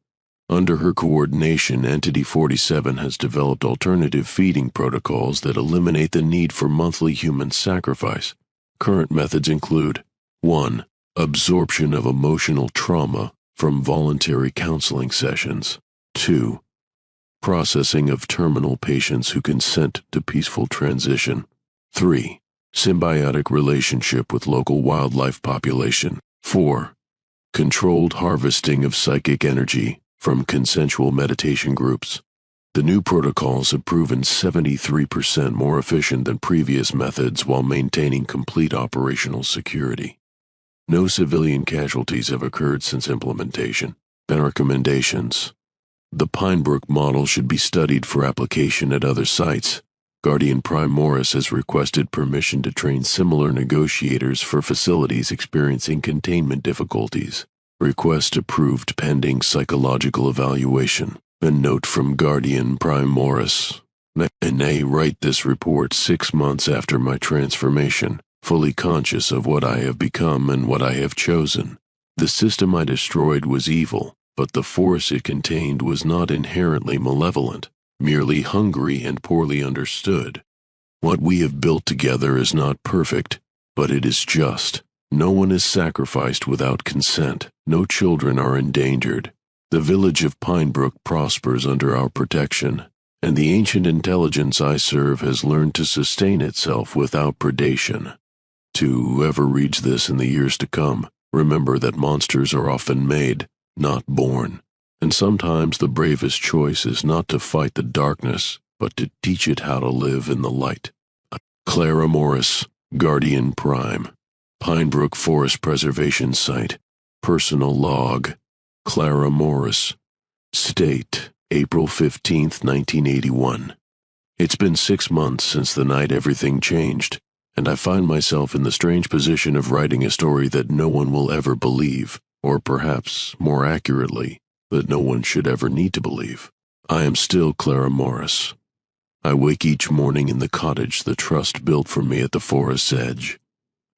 Under her coordination, Entity 47 has developed alternative feeding protocols that eliminate the need for monthly human sacrifice. Current methods include 1. Absorption of emotional trauma from voluntary counseling sessions. 2. Processing of terminal patients who consent to peaceful transition. 3. Symbiotic relationship with local wildlife population. 4. Controlled harvesting of psychic energy from consensual meditation groups. The new protocols have proven 73% more efficient than previous methods while maintaining complete operational security. No civilian casualties have occurred since implementation. And recommendations. The Pinebrook model should be studied for application at other sites. Guardian Prime Morris has requested permission to train similar negotiators for facilities experiencing containment difficulties. Request approved pending psychological evaluation. A note from Guardian Prime Morris. And I write this report 6 months after my transformation, fully conscious of what I have become and what I have chosen. The system I destroyed was evil, but the force it contained was not inherently malevolent, merely hungry and poorly understood. What we have built together is not perfect, but it is just. No one is sacrificed without consent. No children are endangered. The village of Pinebrook prospers under our protection, and the ancient intelligence I serve has learned to sustain itself without predation. To whoever reads this in the years to come, remember that monsters are often made, not born, and sometimes the bravest choice is not to fight the darkness, but to teach it how to live in the light. Clara Morris, Guardian Prime. Pinebrook Forest Preservation Site. Personal log. Clara Morris. State, April 15, 1981. It's been 6 months since the night everything changed, and I find myself in the strange position of writing a story that no one will ever believe, or perhaps, more accurately, that no one should ever need to believe. I am still Clara Morris. I wake each morning in the cottage the Trust built for me at the forest's edge.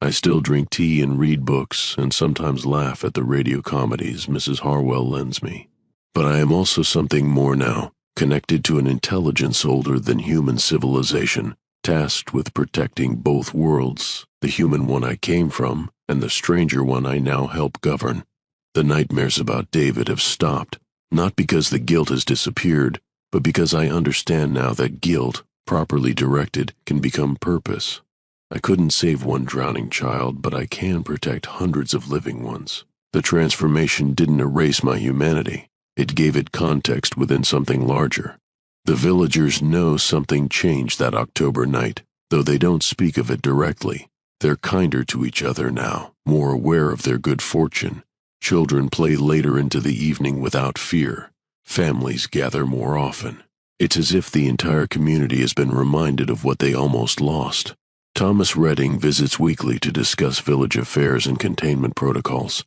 I still drink tea and read books, and sometimes laugh at the radio comedies Mrs. Harwell lends me. But I am also something more now, connected to an intelligence older than human civilization, tasked with protecting both worlds, the human one I came from, and the stranger one I now help govern. The nightmares about David have stopped, not because the guilt has disappeared, but because I understand now that guilt, properly directed, can become purpose. I couldn't save one drowning child, but I can protect hundreds of living ones. The transformation didn't erase my humanity. It gave it context within something larger. The villagers know something changed that October night, though they don't speak of it directly. They're kinder to each other now, more aware of their good fortune. Children play later into the evening without fear. Families gather more often. It's as if the entire community has been reminded of what they almost lost. Thomas Redding visits weekly to discuss village affairs and containment protocols.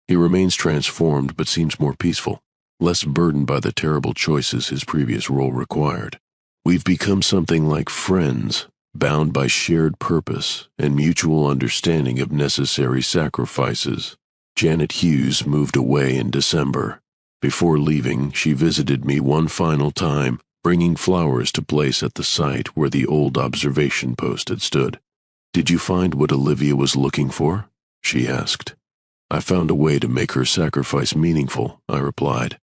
He remains transformed but seems more peaceful, less burdened by the terrible choices his previous role required. We've become something like friends, bound by shared purpose and mutual understanding of necessary sacrifices. Janet Hughes moved away in December. Before leaving, she visited me one final time, bringing flowers to place at the site where the old observation post had stood. "Did you find what Olivia was looking for?" she asked. "I found a way to make her sacrifice meaningful," I replied.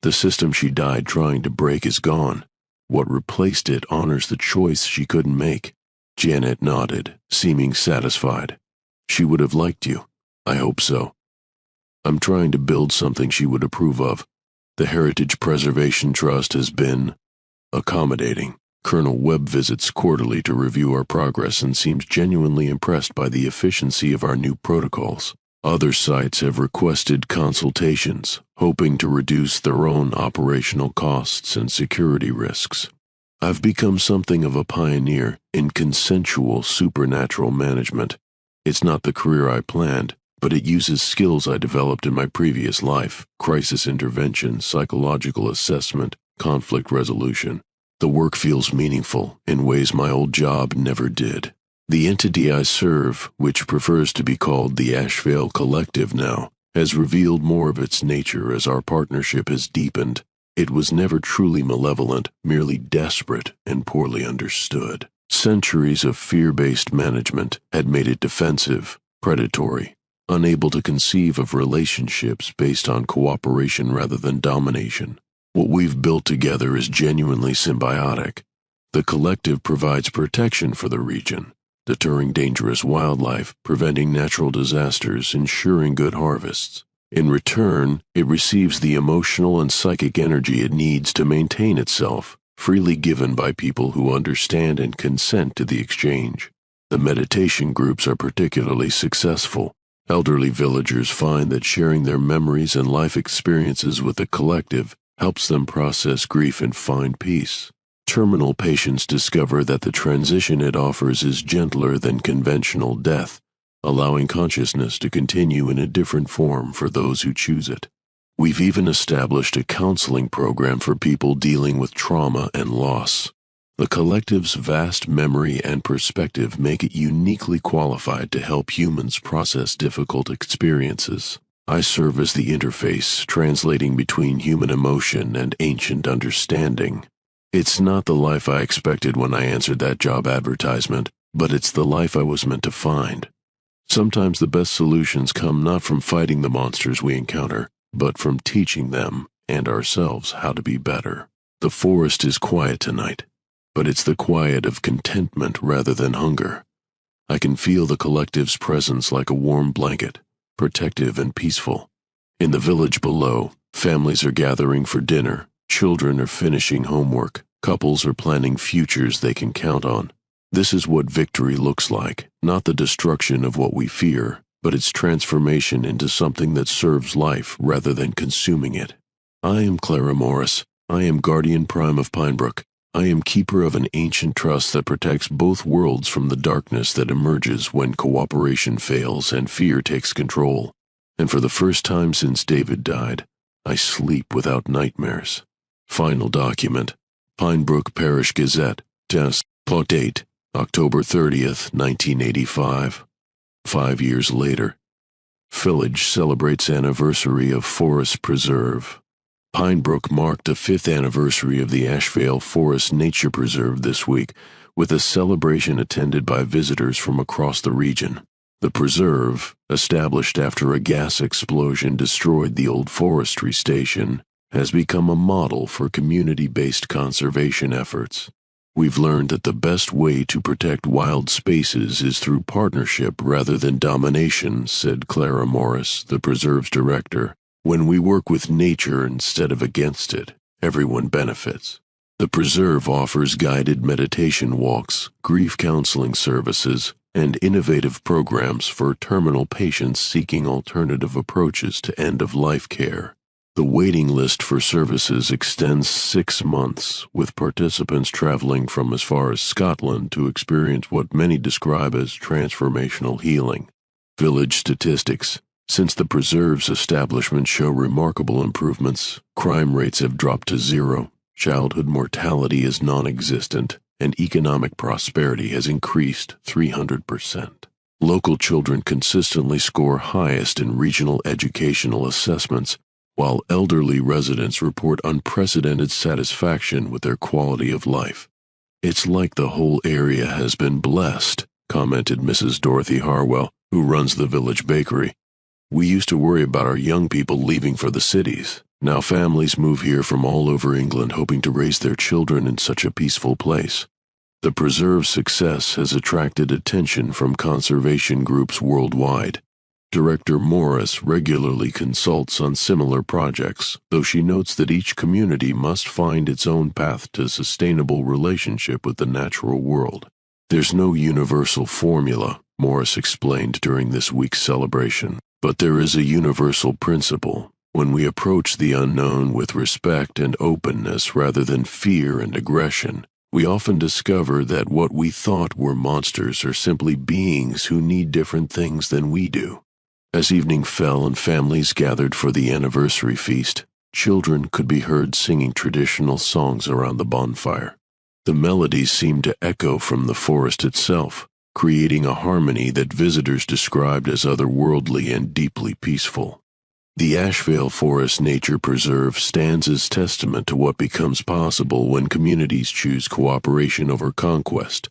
"The system she died trying to break is gone. What replaced it honors the choice she couldn't make." Janet nodded, seeming satisfied. "She would have liked you." "I hope so. I'm trying to build something she would approve of. The Heritage Preservation Trust has been accommodating. Colonel Webb visits quarterly to review our progress and seems genuinely impressed by the efficiency of our new protocols. Other sites have requested consultations, hoping to reduce their own operational costs and security risks. I've become something of a pioneer in consensual supernatural management. It's not the career I planned, but it uses skills I developed in my previous life: crisis intervention, psychological assessment, conflict resolution. The work feels meaningful in ways my old job never did. The entity I serve, which prefers to be called the Ashevale Collective now, has revealed more of its nature as our partnership has deepened. It was never truly malevolent, merely desperate and poorly understood. Centuries of fear-based management had made it defensive, predatory, unable to conceive of relationships based on cooperation rather than domination. What we've built together is genuinely symbiotic. The collective provides protection for the region, deterring dangerous wildlife, preventing natural disasters, ensuring good harvests. In return, it receives the emotional and psychic energy it needs to maintain itself, freely given by people who understand and consent to the exchange. The meditation groups are particularly successful. Elderly villagers find that sharing their memories and life experiences with the collective helps them process grief and find peace. Terminal patients discover that the transition it offers is gentler than conventional death, allowing consciousness to continue in a different form for those who choose it. We've even established a counseling program for people dealing with trauma and loss. The collective's vast memory and perspective make it uniquely qualified to help humans process difficult experiences. I serve as the interface, translating between human emotion and ancient understanding. It's not the life I expected when I answered that job advertisement, but it's the life I was meant to find. Sometimes the best solutions come not from fighting the monsters we encounter, but from teaching them and ourselves how to be better. The forest is quiet tonight, but it's the quiet of contentment rather than hunger. I can feel the collective's presence like a warm blanket, protective and peaceful. In the village below, families are gathering for dinner. Children are finishing homework. Couples are planning futures they can count on. This is what victory looks like, not the destruction of what we fear, but its transformation into something that serves life rather than consuming it. I am Clara Morris. I am Guardian Prime of Pinebrook. I am keeper of an ancient trust that protects both worlds from the darkness that emerges when cooperation fails and fear takes control. And for the first time since David died, I sleep without nightmares. Final document. Pinebrook Parish Gazette. Test. Plot date. October 30th, 1985. 5 years later. Village celebrates anniversary of Forest Preserve. Pinebrook marked the 5th anniversary of the Ashvale Forest Nature Preserve this week, with a celebration attended by visitors from across the region. The preserve, established after a gas explosion destroyed the old forestry station, has become a model for community-based conservation efforts. We've learned that the best way to protect wild spaces is through partnership rather than domination, said Clara Morris, the preserve's director. When we work with nature instead of against it, everyone benefits. The preserve offers guided meditation walks, grief counseling services, and innovative programs for terminal patients seeking alternative approaches to end-of-life care. The waiting list for services extends 6 months, with participants traveling from as far as Scotland to experience what many describe as transformational healing. Village statistics. Since the preserve's establishment show remarkable improvements, crime rates have dropped to 0, childhood mortality is non-existent, and economic prosperity has increased 300%. Local children consistently score highest in regional educational assessments, while elderly residents report unprecedented satisfaction with their quality of life. It's like the whole area has been blessed, commented Mrs. Dorothy Harwell, who runs the village bakery. We used to worry about our young people leaving for the cities. Now families move here from all over England hoping to raise their children in such a peaceful place. The preserve's success has attracted attention from conservation groups worldwide. Director Morris regularly consults on similar projects, though she notes that each community must find its own path to sustainable relationship with the natural world. There's no universal formula, Morris explained during this week's celebration, but there is a universal principle. When we approach the unknown with respect and openness rather than fear and aggression, we often discover that what we thought were monsters are simply beings who need different things than we do. As evening fell and families gathered for the anniversary feast, children could be heard singing traditional songs around the bonfire. The melodies seemed to echo from the forest itself, creating a harmony that visitors described as otherworldly and deeply peaceful. The Ashevale Forest Nature Preserve stands as testament to what becomes possible when communities choose cooperation over conquest,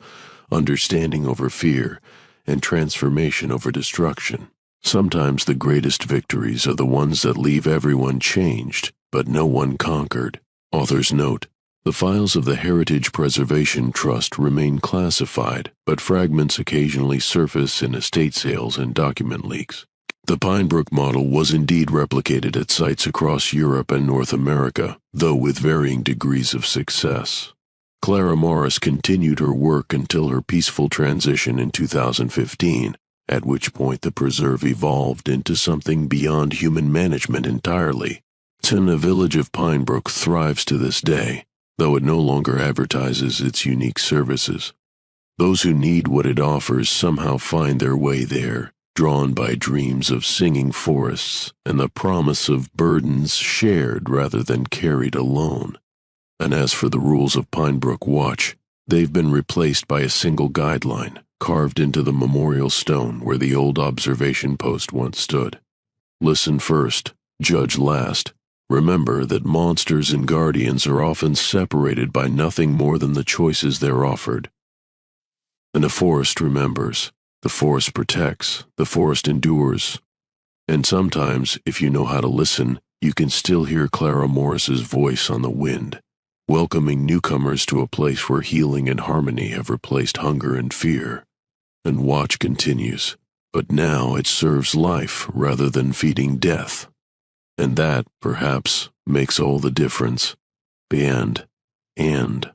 understanding over fear, and transformation over destruction. Sometimes the greatest victories are the ones that leave everyone changed, but no one conquered. Author's note: the files of the Heritage Preservation Trust remain classified, but fragments occasionally surface in estate sales and document leaks. The Pinebrook model was indeed replicated at sites across Europe and North America, though with varying degrees of success. Clara Morris continued her work until her peaceful transition in 2015, at which point the preserve evolved into something beyond human management entirely. The village of Pinebrook thrives to this day, though it no longer advertises its unique services. Those who need what it offers somehow find their way there, drawn by dreams of singing forests and the promise of burdens shared rather than carried alone. And as for the rules of Pinebrook Watch, they've been replaced by a single guideline, carved into the memorial stone where the old observation post once stood. Listen first, judge last. Remember that monsters and guardians are often separated by nothing more than the choices they're offered. And the forest remembers, the forest protects, the forest endures. And sometimes, if you know how to listen, you can still hear Clara Morris's voice on the wind, welcoming newcomers to a place where healing and harmony have replaced hunger and fear. And Watch continues, but now it serves life rather than feeding death. And that, perhaps, makes all the difference. The end.